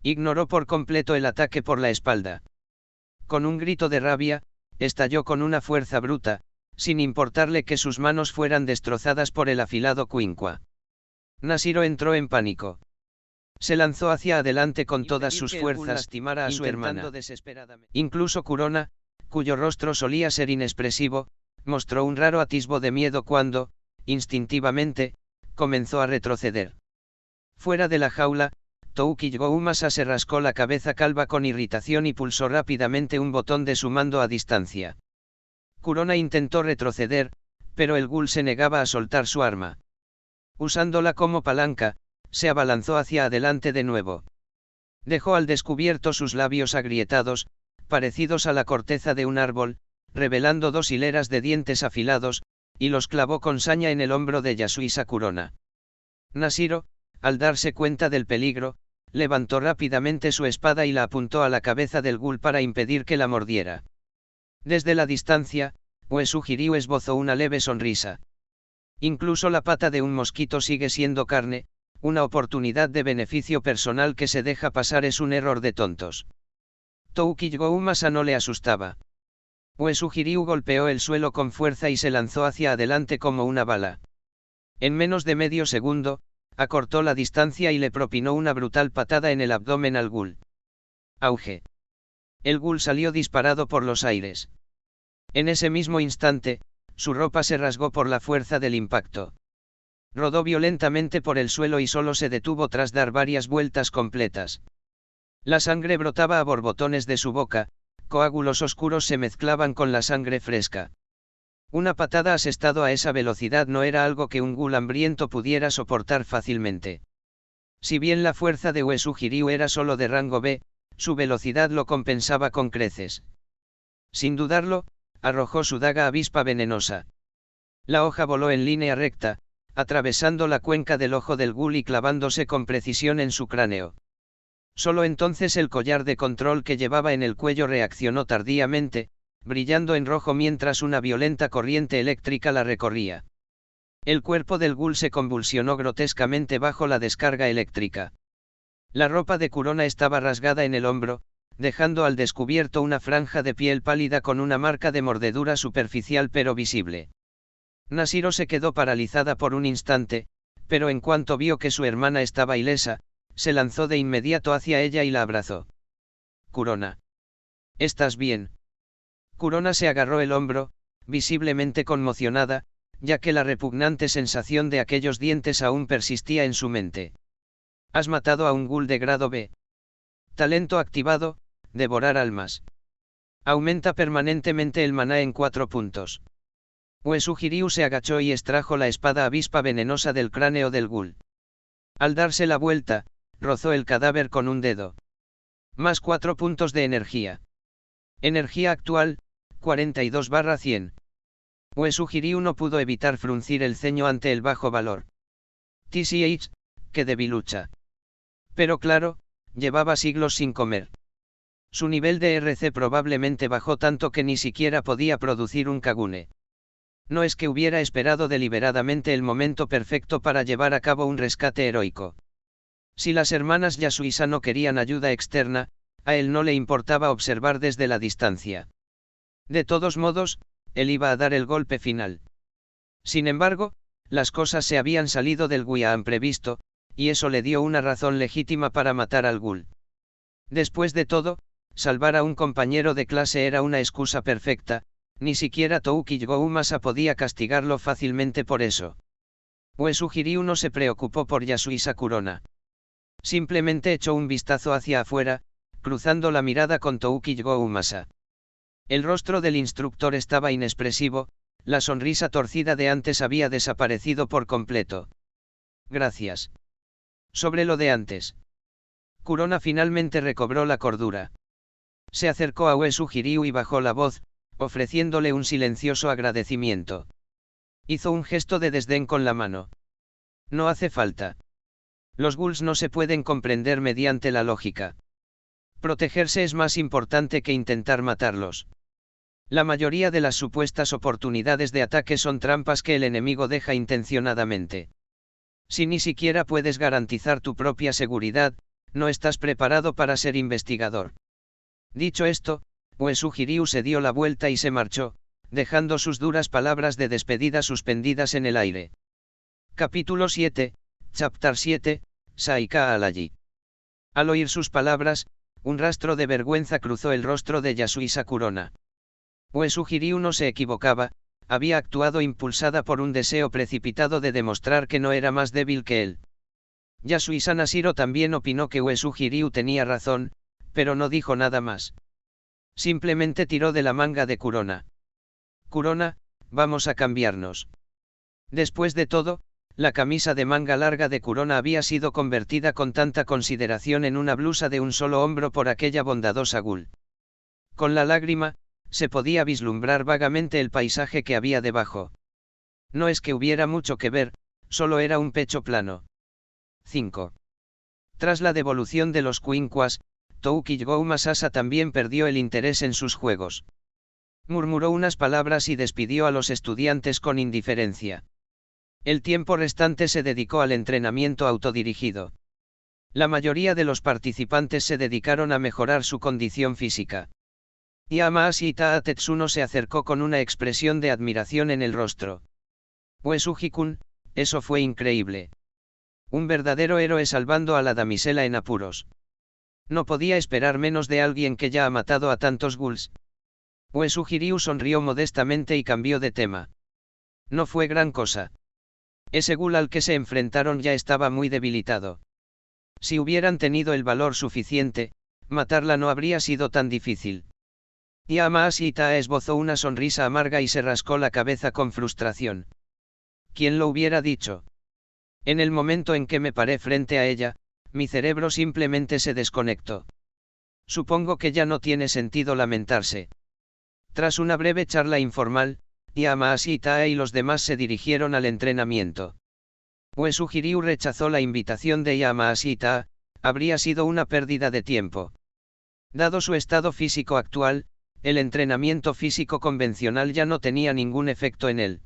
Speaker 1: Ignoró por completo el ataque por la espalda. Con un grito de rabia, estalló con una fuerza bruta, sin importarle que sus manos fueran destrozadas por el afilado cuincua. Nashiro entró en pánico. Se lanzó hacia adelante con todas sus fuerzas, lastimara a su hermana. Incluso Kurona, cuyo rostro solía ser inexpresivo, mostró un raro atisbo de miedo cuando, instintivamente, comenzó a retroceder. Fuera de la jaula, Touki Goumasa se rascó la cabeza calva con irritación y pulsó rápidamente un botón de su mando a distancia. Kurona intentó retroceder, pero el Ghoul se negaba a soltar su arma. Usándola como palanca, se abalanzó hacia adelante de nuevo. Dejó al descubierto sus labios agrietados, parecidos a la corteza de un árbol, revelando dos hileras de dientes afilados, y los clavó con saña en el hombro de Yasuisa Kurona. Nashiro, al darse cuenta del peligro, levantó rápidamente su espada y la apuntó a la cabeza del Ghoul para impedir que la mordiera. Desde la distancia, Uesugi Ryu esbozó una leve sonrisa. Incluso la pata de un mosquito sigue siendo carne. Una oportunidad de beneficio personal que se deja pasar es un error de tontos. Touki Goumasa no le asustaba. Uesugi Ryu golpeó el suelo con fuerza y se lanzó hacia adelante como una bala. En menos de medio segundo, acortó la distancia y le propinó una brutal patada en el abdomen al Ghoul. Auge. El Ghoul salió disparado por los aires. En ese mismo instante, su ropa se rasgó por la fuerza del impacto. Rodó violentamente por el suelo y solo se detuvo tras dar varias vueltas completas. La sangre brotaba a borbotones de su boca, coágulos oscuros se mezclaban con la sangre fresca. Una patada asestado a esa velocidad no era algo que un Ghoul hambriento pudiera soportar fácilmente. Si bien la fuerza de Uesugi Ryu era solo de rango B, su velocidad lo compensaba con creces. Sin dudarlo, arrojó su daga avispa venenosa. La hoja voló en línea recta, atravesando la cuenca del ojo del Ghoul y clavándose con precisión en su cráneo. Solo entonces el collar de control que llevaba en el cuello reaccionó tardíamente, brillando en rojo mientras una violenta corriente eléctrica la recorría. El cuerpo del Ghoul se convulsionó grotescamente bajo la descarga eléctrica. La ropa de Kurona estaba rasgada en el hombro, dejando al descubierto una franja de piel pálida con una marca de mordedura superficial pero visible. Nashiro se quedó paralizada por un instante, pero en cuanto vio que su hermana estaba ilesa, se lanzó de inmediato hacia ella y la abrazó. Kurona. ¿Estás bien? Kurona se agarró el hombro, visiblemente conmocionada, ya que la repugnante sensación de aquellos dientes aún persistía en su mente. Has matado a un Ghoul de grado B. Talento activado, devorar almas. Aumenta permanentemente el maná en 4 puntos. Uesugi Ryu se agachó y extrajo la espada avispa venenosa del cráneo del Ghoul. Al darse la vuelta, rozó el cadáver con un dedo. Más 4 puntos de energía. Energía actual, 42/100. Uesugi Ryu no pudo evitar fruncir el ceño ante el bajo valor. TCH, qué debilucha. Pero claro, llevaba siglos sin comer. Su nivel de RC probablemente bajó tanto que ni siquiera podía producir un Kagune. No es que hubiera esperado deliberadamente el momento perfecto para llevar a cabo un rescate heroico. Si las hermanas Yasuisa no querían ayuda externa, a él no le importaba observar desde la distancia. De todos modos, él iba a dar el golpe final. Sin embargo, las cosas se habían salido del guión previsto, y eso le dio una razón legítima para matar al Ghoul. Después de todo, salvar a un compañero de clase era una excusa perfecta, ni siquiera Touki Goumasa podía castigarlo fácilmente por eso. Uesu Hiryu no se preocupó por Yasuisa Kurona. Simplemente echó un vistazo hacia afuera, cruzando la mirada con Touki Goumasa. El rostro del instructor estaba inexpresivo, la sonrisa torcida de antes había desaparecido por completo. Gracias. Sobre lo de antes. Kurona finalmente recobró la cordura. Se acercó a Uesu Hiryu y bajó la voz, ofreciéndole un silencioso agradecimiento. Hizo un gesto de desdén con la mano. No hace falta. Los ghouls no se pueden comprender mediante la lógica. Protegerse es más importante que intentar matarlos. La mayoría de las supuestas oportunidades de ataque son trampas que el enemigo deja intencionadamente. Si ni siquiera puedes garantizar tu propia seguridad, no estás preparado para ser investigador. Dicho esto, Uesu Hiryu se dio la vuelta y se marchó, dejando sus duras palabras de despedida suspendidas en el aire. Capítulo 7, Chapter 7, Saika Alaji. Al oír sus palabras, un rastro de vergüenza cruzó el rostro de Yasuisa Kurona. Uesu Hiryu no se equivocaba, había actuado impulsada por un deseo precipitado de demostrar que no era más débil que él. Yasuisa Nashiro también opinó que Uesu Hiryu tenía razón, pero no dijo nada más. Simplemente tiró de la manga de Kurona. Kurona, vamos a cambiarnos. Después de todo, la camisa de manga larga de Kurona había sido convertida con tanta consideración en una blusa de un solo hombro por aquella bondadosa ghoul. Con la lágrima, se podía vislumbrar vagamente el paisaje que había debajo. No es que hubiera mucho que ver, solo era un pecho plano. 5. Tras la devolución de los Quinquas, Touki Goumasa también perdió el interés en sus juegos. Murmuró unas palabras y despidió a los estudiantes con indiferencia. El tiempo restante se dedicó al entrenamiento autodirigido. La mayoría de los participantes se dedicaron a mejorar su condición física. Yamashita Taa Tetsuno se acercó con una expresión de admiración en el rostro. Uesugi-kun, eso fue increíble. Un verdadero héroe salvando a la damisela en apuros. No podía esperar menos de alguien que ya ha matado a tantos ghouls. Uesu Hiryu sonrió modestamente y cambió de tema. No fue gran cosa. Ese ghoul al que se enfrentaron ya estaba muy debilitado. Si hubieran tenido el valor suficiente, matarla no habría sido tan difícil. Yamashita esbozó una sonrisa amarga y se rascó la cabeza con frustración. ¿Quién lo hubiera dicho? En el momento en que me paré frente a ella, mi cerebro simplemente se desconectó. Supongo que ya no tiene sentido lamentarse. Tras una breve charla informal, Yamashita y los demás se dirigieron al entrenamiento. Uesu Hiryu rechazó la invitación de Yamashita, habría sido una pérdida de tiempo. Dado su estado físico actual, el entrenamiento físico convencional ya no tenía ningún efecto en él.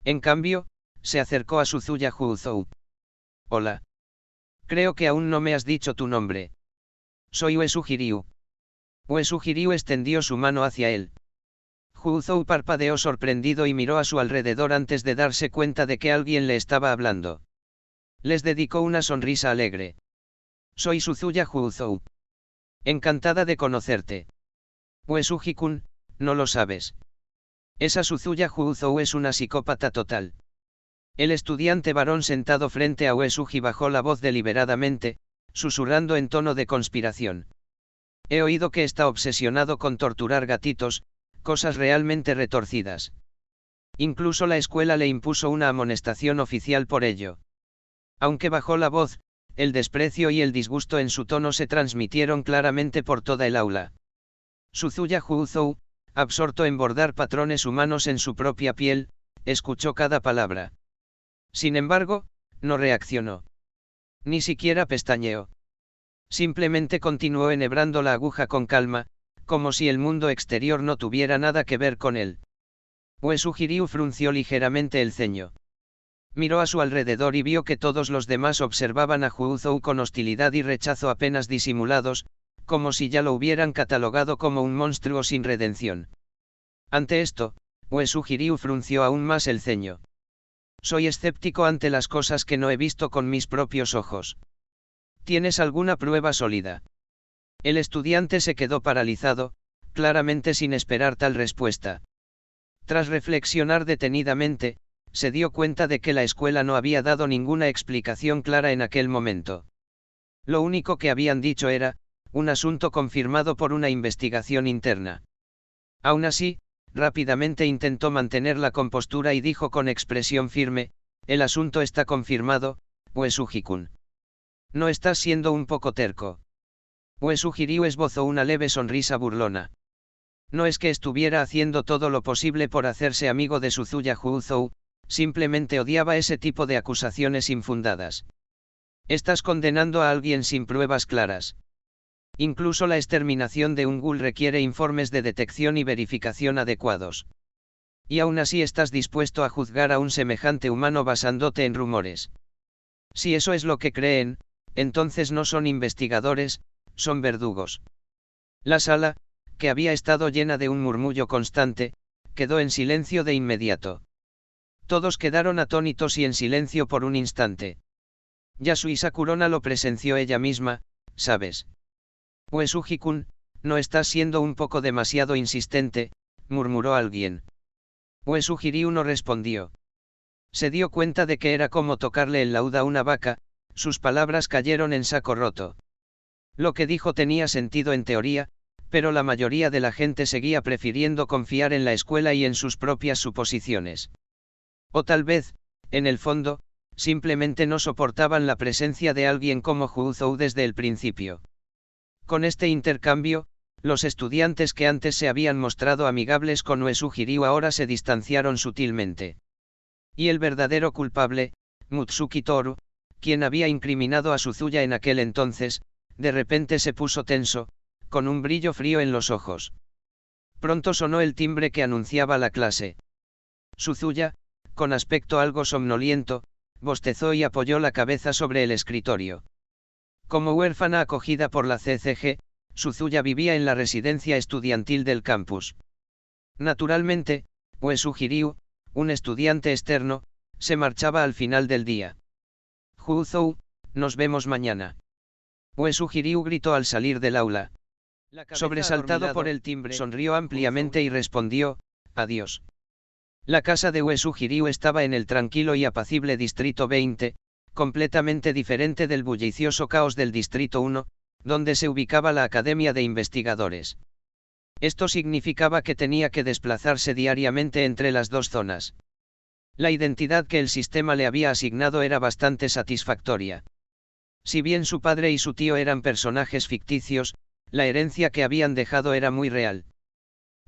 Speaker 1: En cambio, se acercó a Suzuya Huzou. Hola. Creo que aún no me has dicho tu nombre. Soy Uesu Hiryu. Uesu Hiryu extendió su mano hacia él. Huzou parpadeó sorprendido y miró a su alrededor antes de darse cuenta de que alguien le estaba hablando. Les dedicó una sonrisa alegre. Soy Suzuya Huzou. Encantada de conocerte. Uesugi-kun, no lo sabes. Esa Suzuya Huzou es una psicópata total. El estudiante varón sentado frente a Uesugi bajó la voz deliberadamente, susurrando en tono de conspiración. He oído que está obsesionado con torturar gatitos, cosas realmente retorcidas. Incluso la escuela le impuso una amonestación oficial por ello. Aunque bajó la voz, el desprecio y el disgusto en su tono se transmitieron claramente por toda el aula. Suzuya Huzou, absorto en bordar patrones humanos en su propia piel, escuchó cada palabra. Sin embargo, no reaccionó. Ni siquiera pestañeó. Simplemente continuó enhebrando la aguja con calma, como si el mundo exterior no tuviera nada que ver con él. Uesugi Ryu frunció ligeramente el ceño. Miró a su alrededor y vio que todos los demás observaban a Huuzhou con hostilidad y rechazo apenas disimulados, como si ya lo hubieran catalogado como un monstruo sin redención. Ante esto, Uesugi Ryu frunció aún más el ceño. Soy escéptico ante las cosas que no he visto con mis propios ojos. ¿Tienes alguna prueba sólida? El estudiante se quedó paralizado, claramente sin esperar tal respuesta. Tras reflexionar detenidamente, se dio cuenta de que la escuela no había dado ninguna explicación clara en aquel momento. Lo único que habían dicho era, un asunto confirmado por una investigación interna. Aún así, rápidamente intentó mantener la compostura y dijo con expresión firme, el asunto está confirmado, Uesugi-kun. ¿No estás siendo un poco terco? Uesugi Ryu esbozó una leve sonrisa burlona. No es que estuviera haciendo todo lo posible por hacerse amigo de Suzuya Huuzhou, simplemente odiaba ese tipo de acusaciones infundadas. Estás condenando a alguien sin pruebas claras. Incluso la exterminación de un ghoul requiere informes de detección y verificación adecuados. Y aún así estás dispuesto a juzgar a un semejante humano basándote en rumores. Si eso es lo que creen, entonces no son investigadores, son verdugos. La sala, que había estado llena de un murmullo constante, quedó en silencio de inmediato. Todos quedaron atónitos y en silencio por un instante. Yasui Sakurona lo presenció ella misma, ¿sabes? Uesugi-kun, ¿no estás siendo un poco demasiado insistente?, murmuró alguien. Uesugi Ryu no respondió. Se dio cuenta de que era como tocarle el laúd a una vaca, sus palabras cayeron en saco roto. Lo que dijo tenía sentido en teoría, pero la mayoría de la gente seguía prefiriendo confiar en la escuela y en sus propias suposiciones. O tal vez, en el fondo, simplemente no soportaban la presencia de alguien como Huuzhou desde el principio. Con este intercambio, los estudiantes que antes se habían mostrado amigables con Uesugi Ryu ahora se distanciaron sutilmente. Y el verdadero culpable, Mutsuki Toru, quien había incriminado a Suzuya en aquel entonces, de repente se puso tenso, con un brillo frío en los ojos. Pronto sonó el timbre que anunciaba la clase. Suzuya, con aspecto algo somnoliento, bostezó y apoyó la cabeza sobre el escritorio. Como huérfana acogida por la CCG, Suzuya vivía en la residencia estudiantil del campus. Naturalmente, Uesugi Ryu, un estudiante externo, se marchaba al final del día. Huuzhou, nos vemos mañana. Uesugi Ryu gritó al salir del aula. Sobresaltado por el timbre, sonrió ampliamente y respondió, adiós. La casa de Uesugi Ryu estaba en el tranquilo y apacible Distrito 20, completamente diferente del bullicioso caos del Distrito 1, donde se ubicaba la Academia de Investigadores. Esto significaba que tenía que desplazarse diariamente entre las dos zonas. La identidad que el sistema le había asignado era bastante satisfactoria. Si bien su padre y su tío eran personajes ficticios, la herencia que habían dejado era muy real.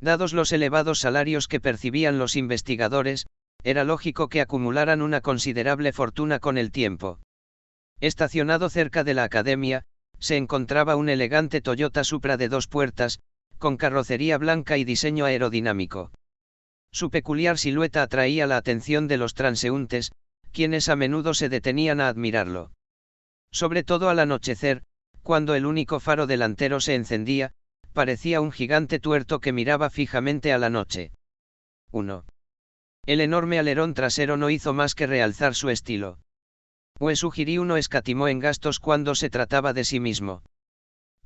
Speaker 1: Dados los elevados salarios que percibían los investigadores, era lógico que acumularan una considerable fortuna con el tiempo. Estacionado cerca de la academia, se encontraba un elegante Toyota Supra de 2 puertas, con carrocería blanca y diseño aerodinámico. Su peculiar silueta atraía la atención de los transeúntes, quienes a menudo se detenían a admirarlo. Sobre todo al anochecer, cuando el único faro delantero se encendía, parecía un gigante tuerto que miraba fijamente a la noche. 1. El enorme alerón trasero no hizo más que realzar su estilo. Uesugi Ryu no escatimó en gastos cuando se trataba de sí mismo.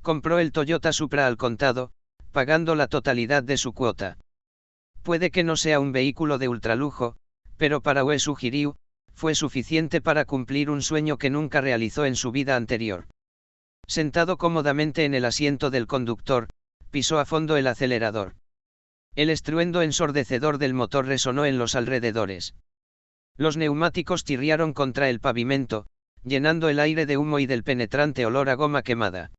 Speaker 1: Compró el Toyota Supra al contado, pagando la totalidad de su cuota. Puede que no sea un vehículo de ultralujo, pero para Uesugi Ryu, fue suficiente para cumplir un sueño que nunca realizó en su vida anterior. Sentado cómodamente en el asiento del conductor, pisó a fondo el acelerador. El estruendo ensordecedor del motor resonó en los alrededores. Los neumáticos chirriaron contra el pavimento, llenando el aire de humo y del penetrante olor a goma quemada.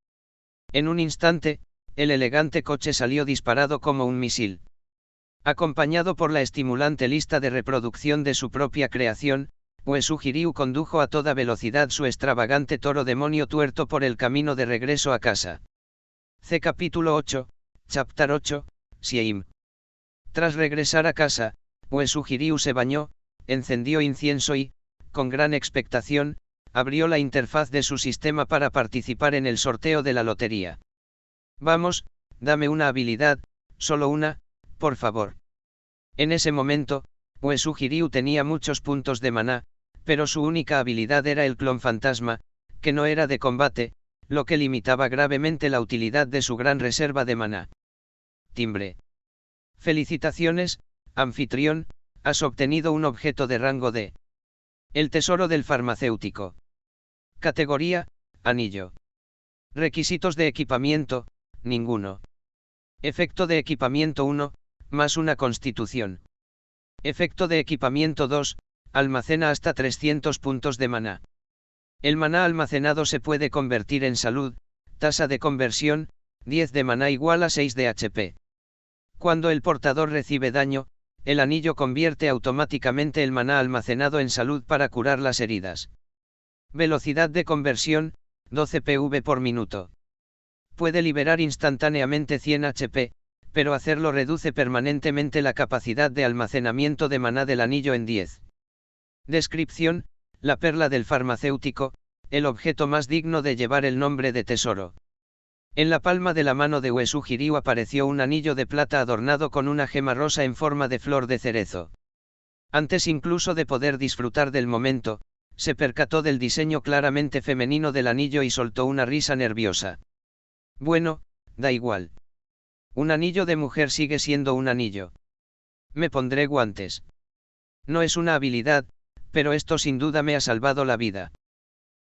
Speaker 1: En un instante, el elegante coche salió disparado como un misil. Acompañado por la estimulante lista de reproducción de su propia creación, Uesugi Ryu condujo a toda velocidad su extravagante toro demonio tuerto por el camino de regreso a casa. Capítulo 8, Chapter 8, Sieim. Tras regresar a casa, Uesugi Ryu se bañó, encendió incienso y, con gran expectación, abrió la interfaz de su sistema para participar en el sorteo de la lotería. Vamos, dame una habilidad, solo una, por favor. En ese momento, Uesugi Ryu tenía muchos puntos de maná, pero su única habilidad era el clon fantasma, que no era de combate, lo que limitaba gravemente la utilidad de su gran reserva de maná. Timbre. Felicitaciones, anfitrión, has obtenido un objeto de rango D. El tesoro del farmacéutico. Categoría, anillo. Requisitos de equipamiento, ninguno. Efecto de equipamiento 1, más una constitución. Efecto de equipamiento 2, almacena hasta 300 puntos de maná. El maná almacenado se puede convertir en salud, tasa de conversión, 10 de maná igual a 6 de HP. Cuando el portador recibe daño, el anillo convierte automáticamente el maná almacenado en salud para curar las heridas. Velocidad de conversión, 12 PV por minuto. Puede liberar instantáneamente 100 HP, pero hacerlo reduce permanentemente la capacidad de almacenamiento de maná del anillo en 10. Descripción, la perla del farmacéutico, el objeto más digno de llevar el nombre de tesoro. En la palma de la mano de Uesugi Ryu apareció un anillo de plata adornado con una gema rosa en forma de flor de cerezo. Antes incluso de poder disfrutar del momento, se percató del diseño claramente femenino del anillo y soltó una risa nerviosa. Bueno, da igual. Un anillo de mujer sigue siendo un anillo. Me pondré guantes. No es una habilidad, pero esto sin duda me ha salvado la vida.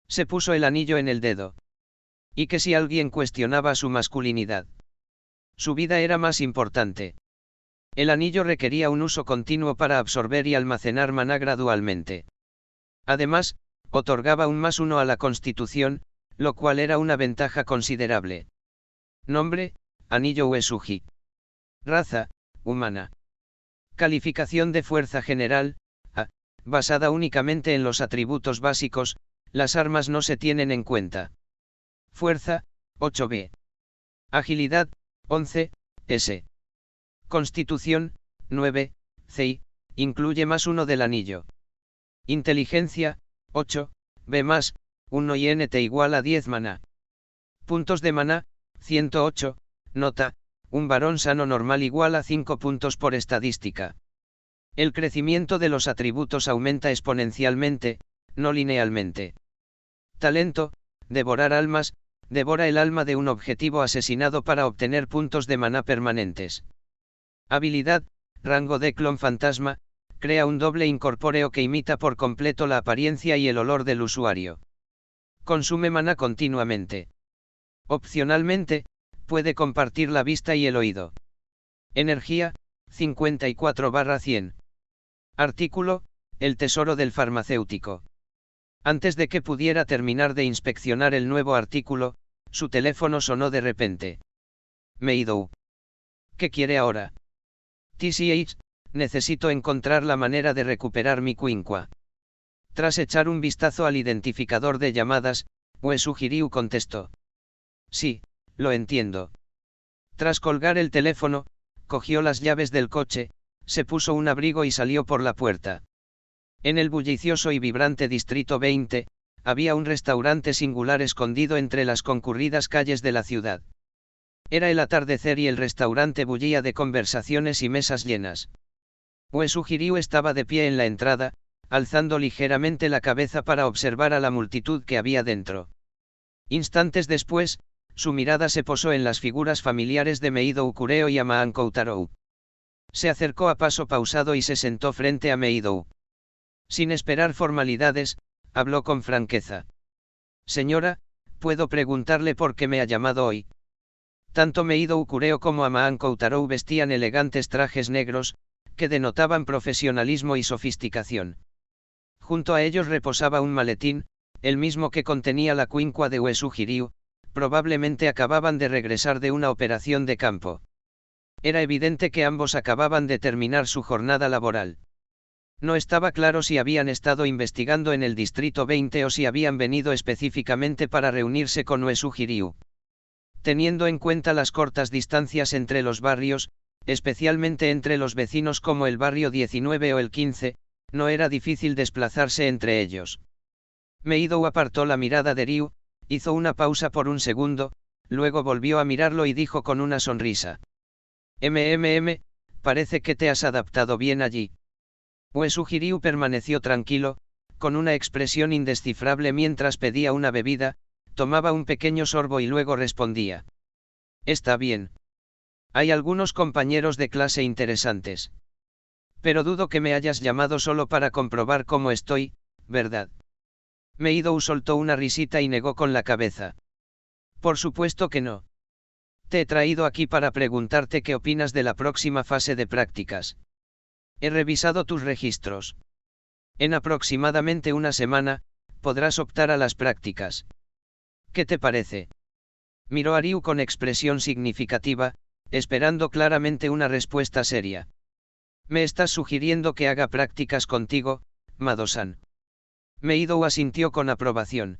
Speaker 1: Se puso el anillo en el dedo. ¿Y que si alguien cuestionaba su masculinidad? Su vida era más importante. El anillo requería un uso continuo para absorber y almacenar maná gradualmente. Además, otorgaba un +1 a la constitución, lo cual era una ventaja considerable. Nombre, Anillo Uesugi. Raza, humana. Calificación de fuerza general, A, basada únicamente en los atributos básicos, las armas no se tienen en cuenta. Fuerza, 8B. Agilidad, 11, S. Constitución, 9, C, incluye +1 del anillo. Inteligencia, 8, B+, 1 y NT igual a 10 maná. Puntos de maná, 108, nota, un varón sano normal igual a 5 puntos por estadística. El crecimiento de los atributos aumenta exponencialmente, no linealmente. Talento, devorar almas, devora el alma de un objetivo asesinado para obtener puntos de maná permanentes. Habilidad, rango de clon fantasma, crea un doble incorpóreo que imita por completo la apariencia y el olor del usuario. Consume maná continuamente. Opcionalmente, puede compartir la vista y el oído. Energía, 54/100. Artículo, el tesoro del farmacéutico. Antes de que pudiera terminar de inspeccionar el nuevo artículo, su teléfono sonó de repente. Meidou. ¿Qué quiere ahora? TCH, necesito encontrar la manera de recuperar mi Quinqua. Tras echar un vistazo al identificador de llamadas, Uesugi Ryu contestó. Sí, lo entiendo. Tras colgar el teléfono, cogió las llaves del coche, se puso un abrigo y salió por la puerta. En el bullicioso y vibrante Distrito 20, había un restaurante singular escondido entre las concurridas calles de la ciudad. Era el atardecer y el restaurante bullía de conversaciones y mesas llenas. Uesugi Ryu estaba de pie en la entrada, alzando ligeramente la cabeza para observar a la multitud que había dentro. Instantes después, su mirada se posó en las figuras familiares de Meidou Kureo y Amaan Koutarou. Se acercó a paso pausado y se sentó frente a Meidou. Sin esperar formalidades, habló con franqueza. Señora, ¿puedo preguntarle por qué me ha llamado hoy? Tanto Meidou Kureo como Amaan Koutarou vestían elegantes trajes negros, que denotaban profesionalismo y sofisticación. Junto a ellos reposaba un maletín, el mismo que contenía la Quinqua de Uesugi Ryu, probablemente acababan de regresar de una operación de campo. Era evidente que ambos acababan de terminar su jornada laboral. No estaba claro si habían estado investigando en el Distrito 20 o si habían venido específicamente para reunirse con Uesugi Ryu. Teniendo en cuenta las cortas distancias entre los barrios, especialmente entre los vecinos como el barrio 19 o el 15, no era difícil desplazarse entre ellos. Meidou apartó la mirada de Ryu, hizo una pausa por un segundo, luego volvió a mirarlo y dijo con una sonrisa. Parece que te has adaptado bien allí. Uesugi Ryu permaneció tranquilo, con una expresión indescifrable mientras pedía una bebida, tomaba un pequeño sorbo y luego respondía. Está bien. Hay algunos compañeros de clase interesantes. Pero dudo que me hayas llamado solo para comprobar cómo estoy, ¿verdad? Meidou soltó una risita y negó con la cabeza. Por supuesto que no. Te he traído aquí para preguntarte qué opinas de la próxima fase de prácticas. He revisado tus registros. En aproximadamente una semana, podrás optar a las prácticas. ¿Qué te parece? Miró a Ryu con expresión significativa, esperando claramente una respuesta seria. Me estás sugiriendo que haga prácticas contigo, Mado-san. Meidou asintió con aprobación.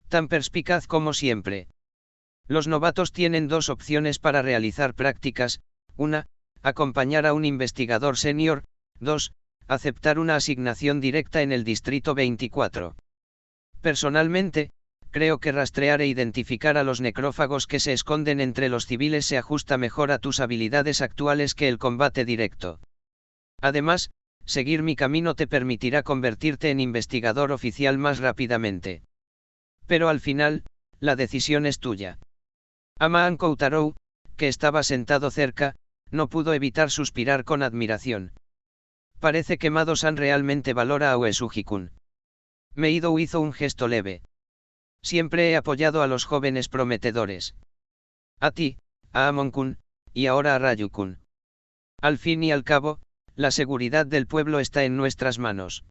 Speaker 1: Tan perspicaz como siempre. Los novatos tienen dos opciones para realizar prácticas, una, acompañar a un investigador senior, dos, aceptar una asignación directa en el Distrito 24. Personalmente, creo que rastrear e identificar a los necrófagos que se esconden entre los civiles se ajusta mejor a tus habilidades actuales que el combate directo. Además, seguir mi camino te permitirá convertirte en investigador oficial más rápidamente. Pero al final, la decisión es tuya. Amaan Koutarou, que estaba sentado cerca, no pudo evitar suspirar con admiración. Parece que Mado-san realmente valora a Uesugi-kun. Meidou hizo un gesto leve. Siempre he apoyado a los jóvenes prometedores. A ti, a Amon-kun, y ahora a Ryu-kun. Al fin y al cabo, la seguridad del pueblo está en nuestras manos.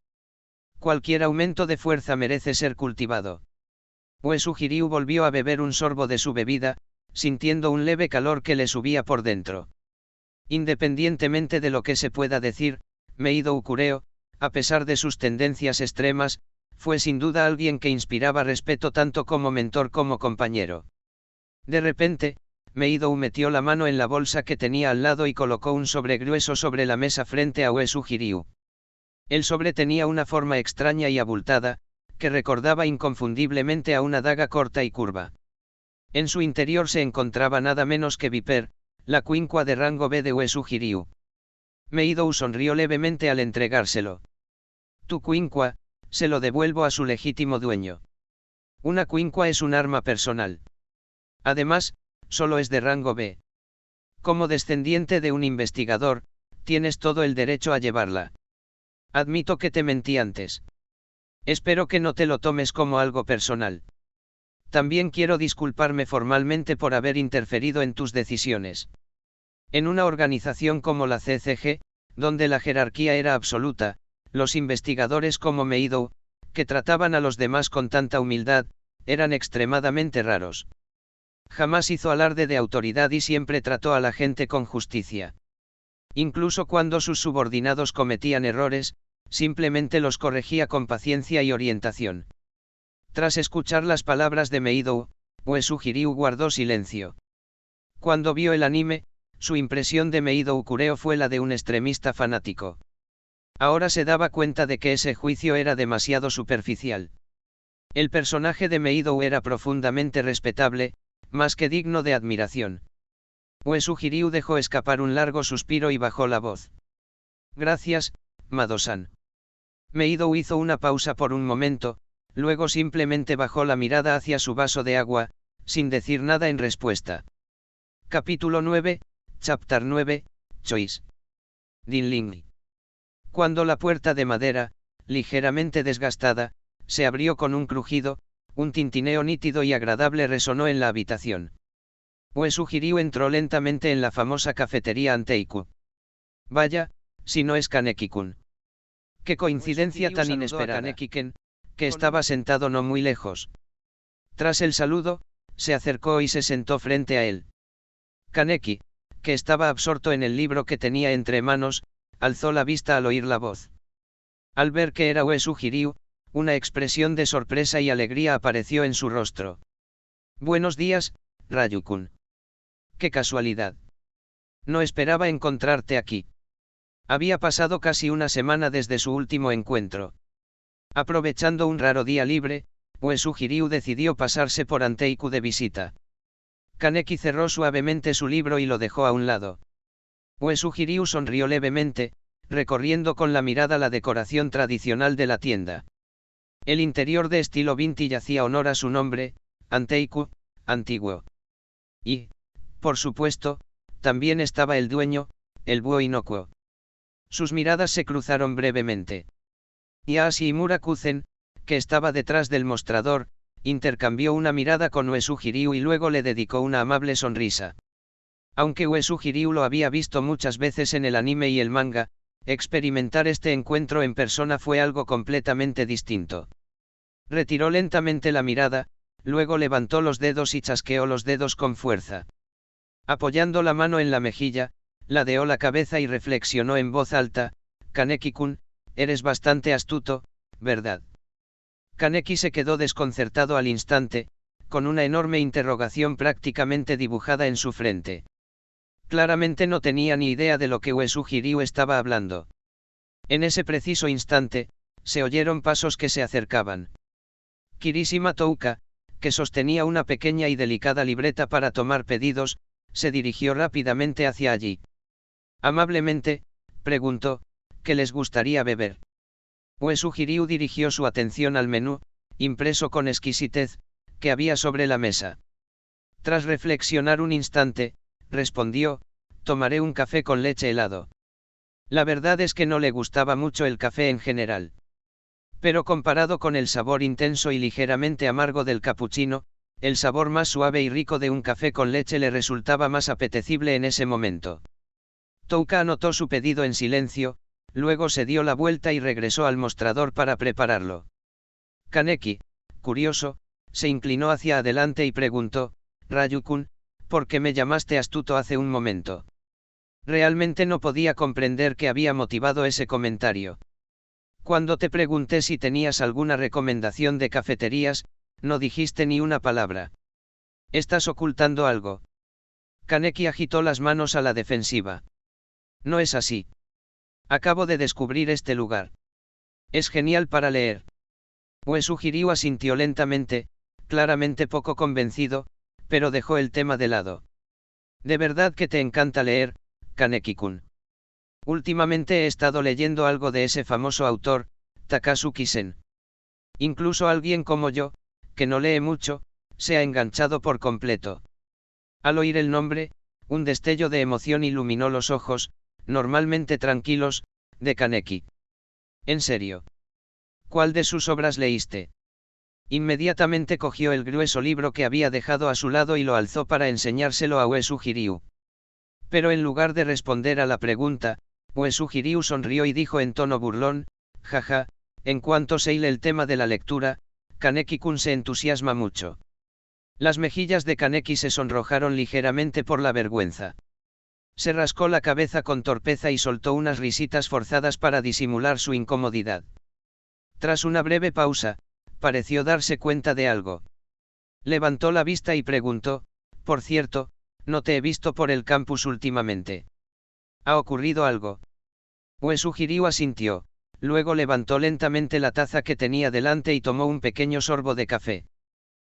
Speaker 1: Cualquier aumento de fuerza merece ser cultivado. Uesugi Ryu volvió a beber un sorbo de su bebida, sintiendo un leve calor que le subía por dentro. Independientemente de lo que se pueda decir, Meidou Kureo, a pesar de sus tendencias extremas, fue sin duda alguien que inspiraba respeto tanto como mentor como compañero. De repente, Meidou metió la mano en la bolsa que tenía al lado y colocó un sobre grueso sobre la mesa frente a Uesugi Ryu. El sobre tenía una forma extraña y abultada, que recordaba inconfundiblemente a una daga corta y curva. En su interior se encontraba nada menos que Viper, la cuincua de rango B de Uesugi Ryu. Meidou sonrió levemente al entregárselo. Tu cuincua, se lo devuelvo a su legítimo dueño. Una cuincua es un arma personal. Además, solo es de rango B. Como descendiente de un investigador, tienes todo el derecho a llevarla. Admito que te mentí antes. Espero que no te lo tomes como algo personal. También quiero disculparme formalmente por haber interferido en tus decisiones. En una organización como la CCG, donde la jerarquía era absoluta, los investigadores como Meidou, que trataban a los demás con tanta humildad, eran extremadamente raros. Jamás hizo alarde de autoridad y siempre trató a la gente con justicia. Incluso cuando sus subordinados cometían errores, simplemente los corregía con paciencia y orientación. Tras escuchar las palabras de Meidou, Uesugi Ryu guardó silencio. Cuando vio el anime, su impresión de Meidou Kureo fue la de un extremista fanático. Ahora se daba cuenta de que ese juicio era demasiado superficial. El personaje de Meidou era profundamente respetable, más que digno de admiración. Uesugi Ryu dejó escapar un largo suspiro y bajó la voz. Gracias, Mado-san. Meidou hizo una pausa por un momento, luego simplemente bajó la mirada hacia su vaso de agua, sin decir nada en respuesta. Capítulo 9, Chapter 9, Choice. Dinling. Cuando la puerta de madera, ligeramente desgastada, se abrió con un crujido, un tintineo nítido y agradable resonó en la habitación. Uesugi Ryu entró lentamente en la famosa cafetería Anteiku. Vaya, si no es Kaneki-kun. Qué coincidencia tan inesperada. Kaneki-ken, que estaba sentado no muy lejos. Tras el saludo, se acercó y se sentó frente a él. Kaneki, que estaba absorto en el libro que tenía entre manos, alzó la vista al oír la voz. Al ver que era Uesugi Ryu, una expresión de sorpresa y alegría apareció en su rostro. Buenos días, Ryu-kun. ¡Qué casualidad! No esperaba encontrarte aquí. Había pasado casi una semana desde su último encuentro. Aprovechando un raro día libre, Uesugi-ryu decidió pasarse por Anteiku de visita. Kaneki cerró suavemente su libro y lo dejó a un lado. Uesugi-ryu sonrió levemente, recorriendo con la mirada la decoración tradicional de la tienda. El interior de estilo vintage hacía honor a su nombre, Anteiku, antiguo. Y, por supuesto, también estaba el dueño, el búho inocuo. Sus miradas se cruzaron brevemente. Yashi y Murakuzen, que estaba detrás del mostrador, intercambió una mirada con Uesugi-ryu y luego le dedicó una amable sonrisa. Aunque Uesugi-ryu lo había visto muchas veces en el anime y el manga, experimentar este encuentro en persona fue algo completamente distinto. Retiró lentamente la mirada, luego levantó los dedos y chasqueó los dedos con fuerza. Apoyando la mano en la mejilla, ladeó la cabeza y reflexionó en voz alta: Kaneki-kun, eres bastante astuto, ¿verdad? Kaneki se quedó desconcertado al instante, con una enorme interrogación prácticamente dibujada en su frente. Claramente no tenía ni idea de lo que Uesugi-ryu estaba hablando. En ese preciso instante, se oyeron pasos que se acercaban. Kirishima Touka, que sostenía una pequeña y delicada libreta para tomar pedidos, se dirigió rápidamente hacia allí. Amablemente, preguntó: ¿qué les gustaría beber? Uesugi-ryu dirigió su atención al menú, impreso con exquisitez, que había sobre la mesa. Tras reflexionar un instante, respondió: tomaré un café con leche helado. La verdad es que no le gustaba mucho el café en general. Pero comparado con el sabor intenso y ligeramente amargo del capuchino, el sabor más suave y rico de un café con leche le resultaba más apetecible en ese momento. Touka anotó su pedido en silencio, luego se dio la vuelta y regresó al mostrador para prepararlo. Kaneki, curioso, se inclinó hacia adelante y preguntó: Ryu-kun, ¿por qué me llamaste astuto hace un momento? Realmente no podía comprender qué había motivado ese comentario. Cuando te pregunté si tenías alguna recomendación de cafeterías, no dijiste ni una palabra. ¿Estás ocultando algo? Kaneki agitó las manos a la defensiva. No es así. Acabo de descubrir este lugar. Es genial para leer. Uesugi-ryu asintió lentamente, claramente poco convencido, pero dejó el tema de lado. ¿De verdad que te encanta leer, Kaneki-kun? Últimamente he estado leyendo algo de ese famoso autor, Takazuki Sen. Incluso alguien como yo, que no lee mucho, se ha enganchado por completo. Al oír el nombre, un destello de emoción iluminó los ojos, normalmente tranquilos, de Kaneki. ¿En serio? ¿Cuál de sus obras leíste? Inmediatamente cogió el grueso libro que había dejado a su lado y lo alzó para enseñárselo a Uesugi-ryu. Pero en lugar de responder a la pregunta, Uesugi-ryu sonrió y dijo en tono burlón: jaja, en cuanto se hile el tema de la lectura, Kaneki-kun se entusiasma mucho. Las mejillas de Kaneki se sonrojaron ligeramente por la vergüenza. Se rascó la cabeza con torpeza y soltó unas risitas forzadas para disimular su incomodidad. Tras una breve pausa, pareció darse cuenta de algo. Levantó la vista y preguntó: por cierto, no te he visto por el campus últimamente. ¿Ha ocurrido algo? Uesugi-ryu asintió, luego levantó lentamente la taza que tenía delante y tomó un pequeño sorbo de café.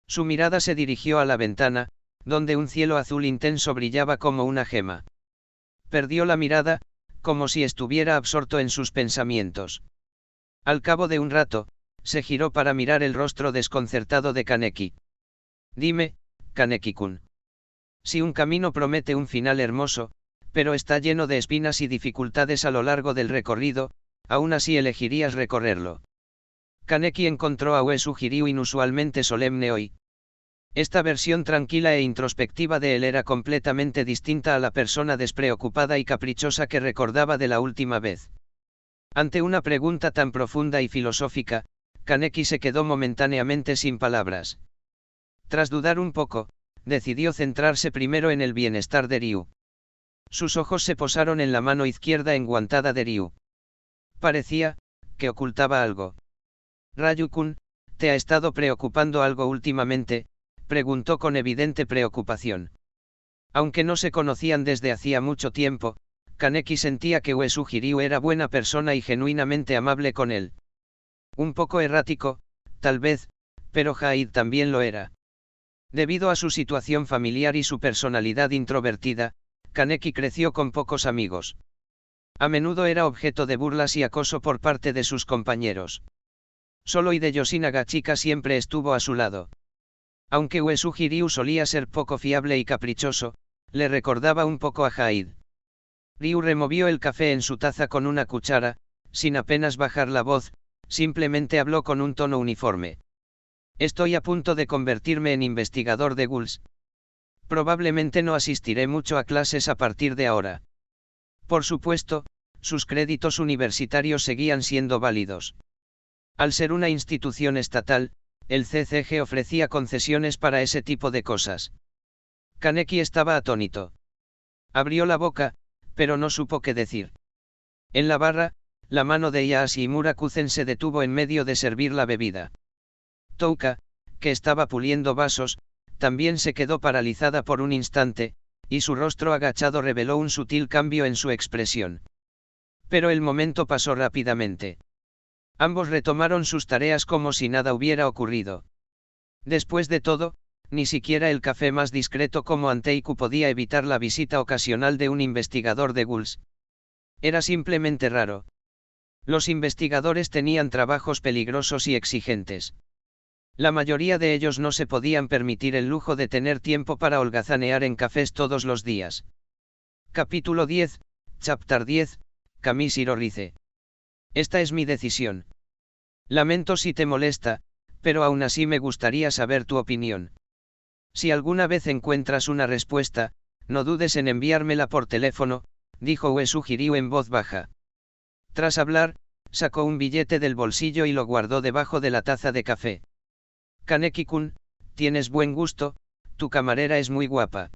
Speaker 1: Su mirada se dirigió a la ventana, donde un cielo azul intenso brillaba como una gema. Perdió la mirada, como si estuviera absorto en sus pensamientos. Al cabo de un rato, se giró para mirar el rostro desconcertado de Kaneki. Dime, Kaneki-kun. Si un camino promete un final hermoso, pero está lleno de espinas y dificultades a lo largo del recorrido, aún así elegirías recorrerlo. Kaneki encontró a Uesugi-ryu inusualmente solemne hoy. Esta versión tranquila e introspectiva de él era completamente distinta a la persona despreocupada y caprichosa que recordaba de la última vez. Ante una pregunta tan profunda y filosófica, Kaneki se quedó momentáneamente sin palabras. Tras dudar un poco, decidió centrarse primero en el bienestar de Ryu. Sus ojos se posaron en la mano izquierda enguantada de Ryu. Parecía que ocultaba algo. Ryu-kun, ¿te ha estado preocupando algo últimamente?, preguntó con evidente preocupación. Aunque no se conocían desde hacía mucho tiempo, Kaneki sentía que Uesugi Ryu era buena persona y genuinamente amable con él. Un poco errático, tal vez, pero Hyde también lo era. Debido a su situación familiar y su personalidad introvertida, Kaneki creció con pocos amigos. A menudo era objeto de burlas y acoso por parte de sus compañeros. Solo Hideyoshi Nagachika siempre estuvo a su lado. Aunque Uesugi Ryu solía ser poco fiable y caprichoso, le recordaba un poco a Hyde. Ryu removió el café en su taza con una cuchara, sin apenas bajar la voz, simplemente habló con un tono uniforme. Estoy a punto de convertirme en investigador de ghouls. Probablemente no asistiré mucho a clases a partir de ahora. Por supuesto, sus créditos universitarios seguían siendo válidos. Al ser una institución estatal, el CCG ofrecía concesiones para ese tipo de cosas. Kaneki estaba atónito. Abrió la boca, pero no supo qué decir. En la barra, la mano de Ieyasu Murakuzen se detuvo en medio de servir la bebida. Touka, que estaba puliendo vasos, también se quedó paralizada por un instante, y su rostro agachado reveló un sutil cambio en su expresión. Pero el momento pasó rápidamente. Ambos retomaron sus tareas como si nada hubiera ocurrido. Después de todo, ni siquiera el café más discreto como Anteiku podía evitar la visita ocasional de un investigador de ghouls. Era simplemente raro. Los investigadores tenían trabajos peligrosos y exigentes. La mayoría de ellos no se podían permitir el lujo de tener tiempo para holgazanear en cafés todos los días. Capítulo 10, Chapter 10, Kamishiro Rize. Esta es mi decisión. Lamento si te molesta, pero aún así me gustaría saber tu opinión. Si alguna vez encuentras una respuesta, no dudes en enviármela por teléfono, dijo Uesugi Ryu en voz baja. Tras hablar, sacó un billete del bolsillo y lo guardó debajo de la taza de café. Kaneki-kun, tienes buen gusto, tu camarera es muy guapa.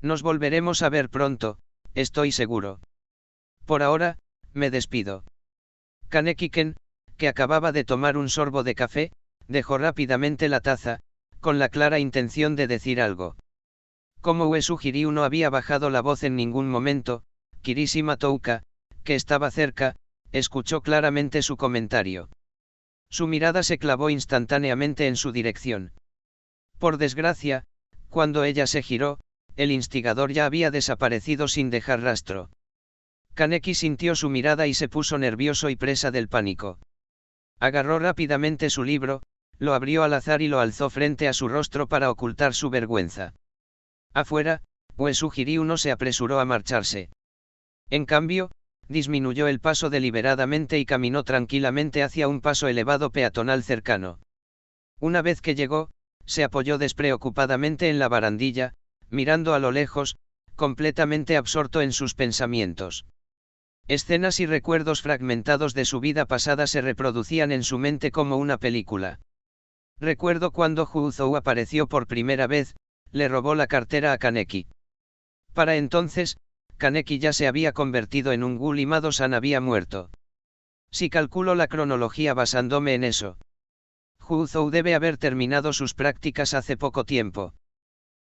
Speaker 1: Nos volveremos a ver pronto, estoy seguro. Por ahora, me despido. Kaneki-ken, que acababa de tomar un sorbo de café, dejó rápidamente la taza, con la clara intención de decir algo. Como Uesugi Ryu no había bajado la voz en ningún momento, Kirishima Touka, que estaba cerca, escuchó claramente su comentario. Su mirada se clavó instantáneamente en su dirección. Por desgracia, cuando ella se giró, el instigador ya había desaparecido sin dejar rastro. Kaneki sintió su mirada y se puso nervioso y presa del pánico. Agarró rápidamente su libro, lo abrió al azar y lo alzó frente a su rostro para ocultar su vergüenza. Afuera, Uesugi Ryu no se apresuró a marcharse. En cambio, disminuyó el paso deliberadamente y caminó tranquilamente hacia un paso elevado peatonal cercano. Una vez que llegó, se apoyó despreocupadamente en la barandilla, mirando a lo lejos, completamente absorto en sus pensamientos. Escenas y recuerdos fragmentados de su vida pasada se reproducían en su mente como una película. Recuerdo cuando Huzou apareció por primera vez, le robó la cartera a Kaneki. Para entonces, Kaneki ya se había convertido en un ghoul y Mado-san había muerto. Si calculo la cronología basándome en eso, Huzou debe haber terminado sus prácticas hace poco tiempo.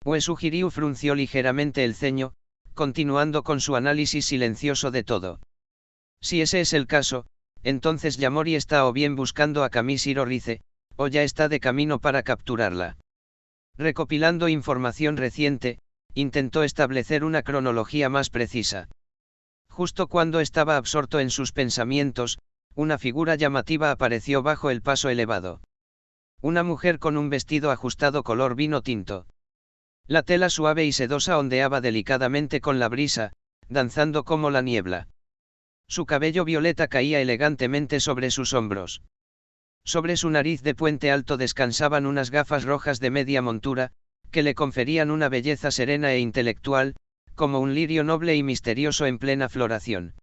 Speaker 1: Uesugi Ryu frunció ligeramente el ceño, continuando con su análisis silencioso de todo. Si ese es el caso, entonces Yamori está o bien buscando a Kamishiro Rize, o ya está de camino para capturarla. Recopilando información reciente, intentó establecer una cronología más precisa. Justo cuando estaba absorto en sus pensamientos, una figura llamativa apareció bajo el paso elevado. Una mujer con un vestido ajustado color vino tinto. La tela suave y sedosa ondeaba delicadamente con la brisa, danzando como la niebla. Su cabello violeta caía elegantemente sobre sus hombros. Sobre su nariz de puente alto descansaban unas gafas rojas de media montura, que le conferían una belleza serena e intelectual, como un lirio noble y misterioso en plena floración.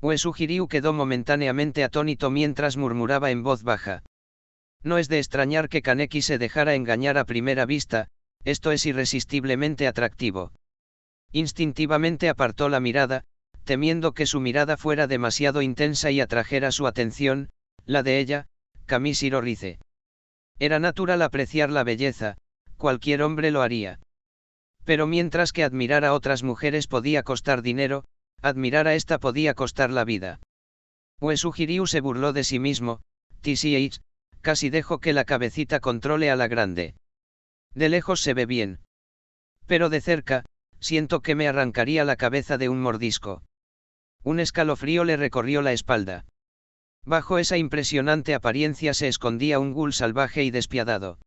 Speaker 1: Uesugi Ryu quedó momentáneamente atónito mientras murmuraba en voz baja. No es de extrañar que Kaneki se dejara engañar a primera vista, esto es irresistiblemente atractivo. Instintivamente apartó la mirada, temiendo que su mirada fuera demasiado intensa y atrajera su atención, la de ella, Kamishiro Rize. Era natural apreciar la belleza, cualquier hombre lo haría. Pero mientras que admirar a otras mujeres podía costar dinero, admirar a esta podía costar la vida. Uesugi se burló de sí mismo. TCH, casi dejo que la cabecita controle a la grande. De lejos se ve bien. Pero de cerca, siento que me arrancaría la cabeza de un mordisco. Un escalofrío le recorrió la espalda. Bajo esa impresionante apariencia se escondía un ghoul salvaje y despiadado.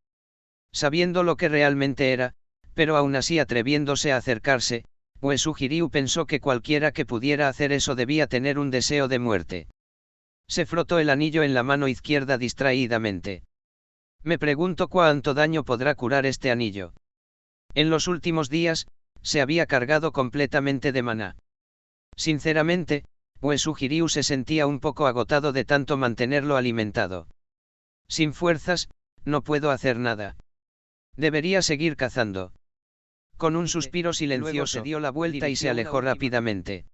Speaker 1: Sabiendo lo que realmente era, pero aún así atreviéndose a acercarse, Uesugi pensó que cualquiera que pudiera hacer eso debía tener un deseo de muerte. Se frotó el anillo en la mano izquierda distraídamente. Me pregunto cuánto daño podrá curar este anillo. En los últimos días, se había cargado completamente de maná. Sinceramente, Uesugi se sentía un poco agotado de tanto mantenerlo alimentado. Sin fuerzas, no puedo hacer nada. Debería seguir cazando. Con un suspiro silencioso se dio la vuelta y se alejó rápidamente.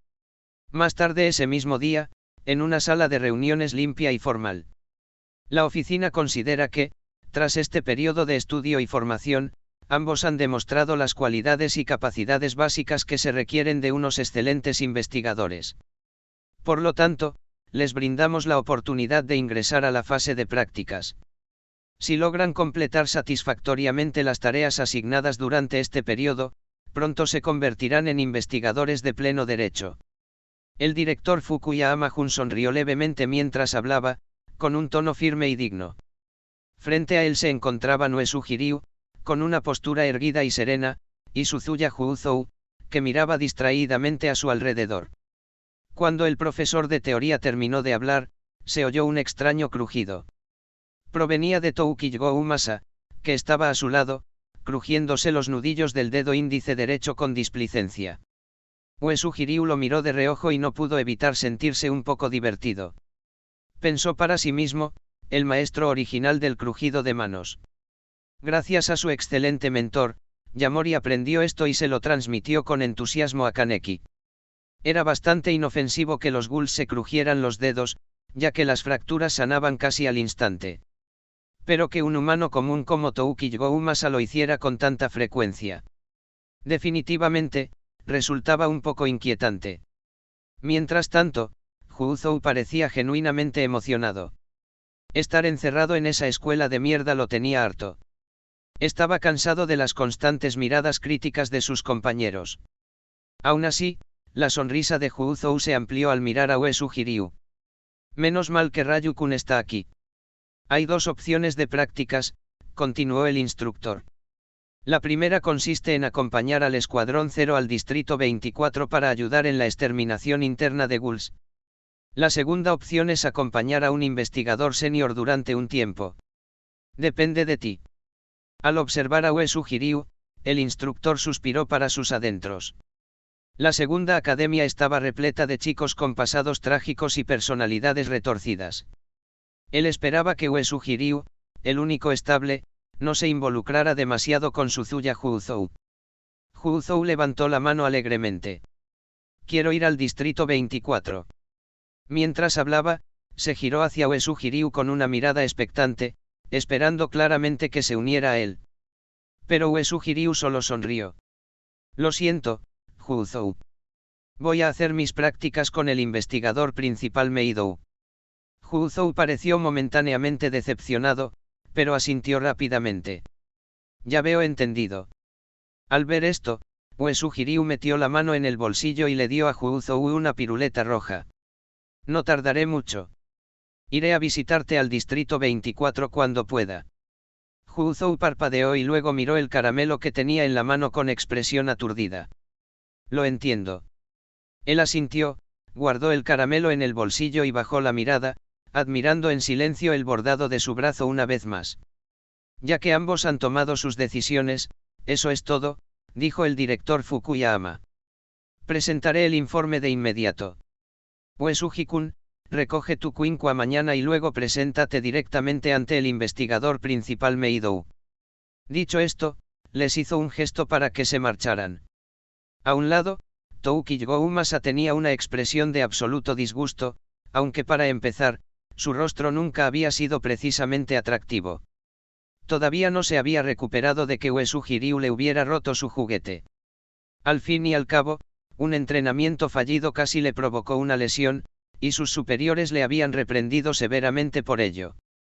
Speaker 1: Más tarde ese mismo día, en una sala de reuniones limpia y formal. La oficina considera que, tras este periodo de estudio y formación, ambos han demostrado las cualidades y capacidades básicas que se requieren de unos excelentes investigadores. Por lo tanto, les brindamos la oportunidad de ingresar a la fase de prácticas. Si logran completar satisfactoriamente las tareas asignadas durante este periodo, pronto se convertirán en investigadores de pleno derecho. El director Fukuyama Jun sonrió levemente mientras hablaba, con un tono firme y digno. Frente a él se encontraban Uesugi, con una postura erguida y serena, y Suzuya Juuzou, que miraba distraídamente a su alrededor. Cuando el profesor de teoría terminó de hablar, se oyó un extraño crujido. Provenía de Toukigo Umasa, que estaba a su lado, crujiéndose los nudillos del dedo índice derecho con displicencia. Uesugi lo miró de reojo y no pudo evitar sentirse un poco divertido. Pensó para sí mismo, el maestro original del crujido de manos. Gracias a su excelente mentor, Yamori aprendió esto y se lo transmitió con entusiasmo a Kaneki. Era bastante inofensivo que los ghouls se crujieran los dedos, ya que las fracturas sanaban casi al instante. Pero que un humano común como Toukigo Umasa lo hiciera con tanta frecuencia. Definitivamente, resultaba un poco inquietante. Mientras tanto, Juuzou parecía genuinamente emocionado. Estar encerrado en esa escuela de mierda lo tenía harto. Estaba cansado de las constantes miradas críticas de sus compañeros. Aún así, la sonrisa de Juuzou se amplió al mirar a Uesugi. Menos mal que Ryukun está aquí. Hay dos opciones de prácticas, continuó el instructor. La primera consiste en acompañar al Escuadrón 0 al Distrito 24 para ayudar en la exterminación interna de ghouls. La segunda opción es acompañar a un investigador senior durante un tiempo. Depende de ti. Al observar a Uesugi, el instructor suspiró para sus adentros. La segunda academia estaba repleta de chicos con pasados trágicos y personalidades retorcidas. Él esperaba que Uesugi, el único estable, no se involucrara demasiado con Suzuya Juuzou. Juuzou levantó la mano alegremente. Quiero ir al Distrito 24. Mientras hablaba, se giró hacia Uesugi con una mirada expectante, esperando claramente que se uniera a él. Pero Uesugi solo sonrió. Lo siento, Juuzou. Voy a hacer mis prácticas con el investigador principal Meidou. Juuzou pareció momentáneamente decepcionado, pero asintió rápidamente. Ya veo entendido. Al ver esto, Uesugi metió la mano en el bolsillo y le dio a Juuzou una piruleta roja. No tardaré mucho. Iré a visitarte al Distrito 24 cuando pueda. Juuzou parpadeó y luego miró el caramelo que tenía en la mano con expresión aturdida. Lo entiendo. Él asintió, guardó el caramelo en el bolsillo y bajó la mirada, admirando en silencio el bordado de su brazo una vez más. Ya que ambos han tomado sus decisiones, eso es todo, dijo el director Fukuyama. Presentaré el informe de inmediato. Uesugi-kun, recoge tu quincua mañana y luego preséntate directamente ante el investigador principal Meidou. Dicho esto, les hizo un gesto para que se marcharan. A un lado, Toukigo Umasa tenía una expresión de absoluto disgusto, aunque para empezar, su rostro nunca había sido precisamente atractivo. Todavía no se había recuperado de que Uesugi le hubiera roto su juguete. Al fin y al cabo, un entrenamiento fallido casi le provocó una lesión, y sus superiores le habían reprendido severamente por ello.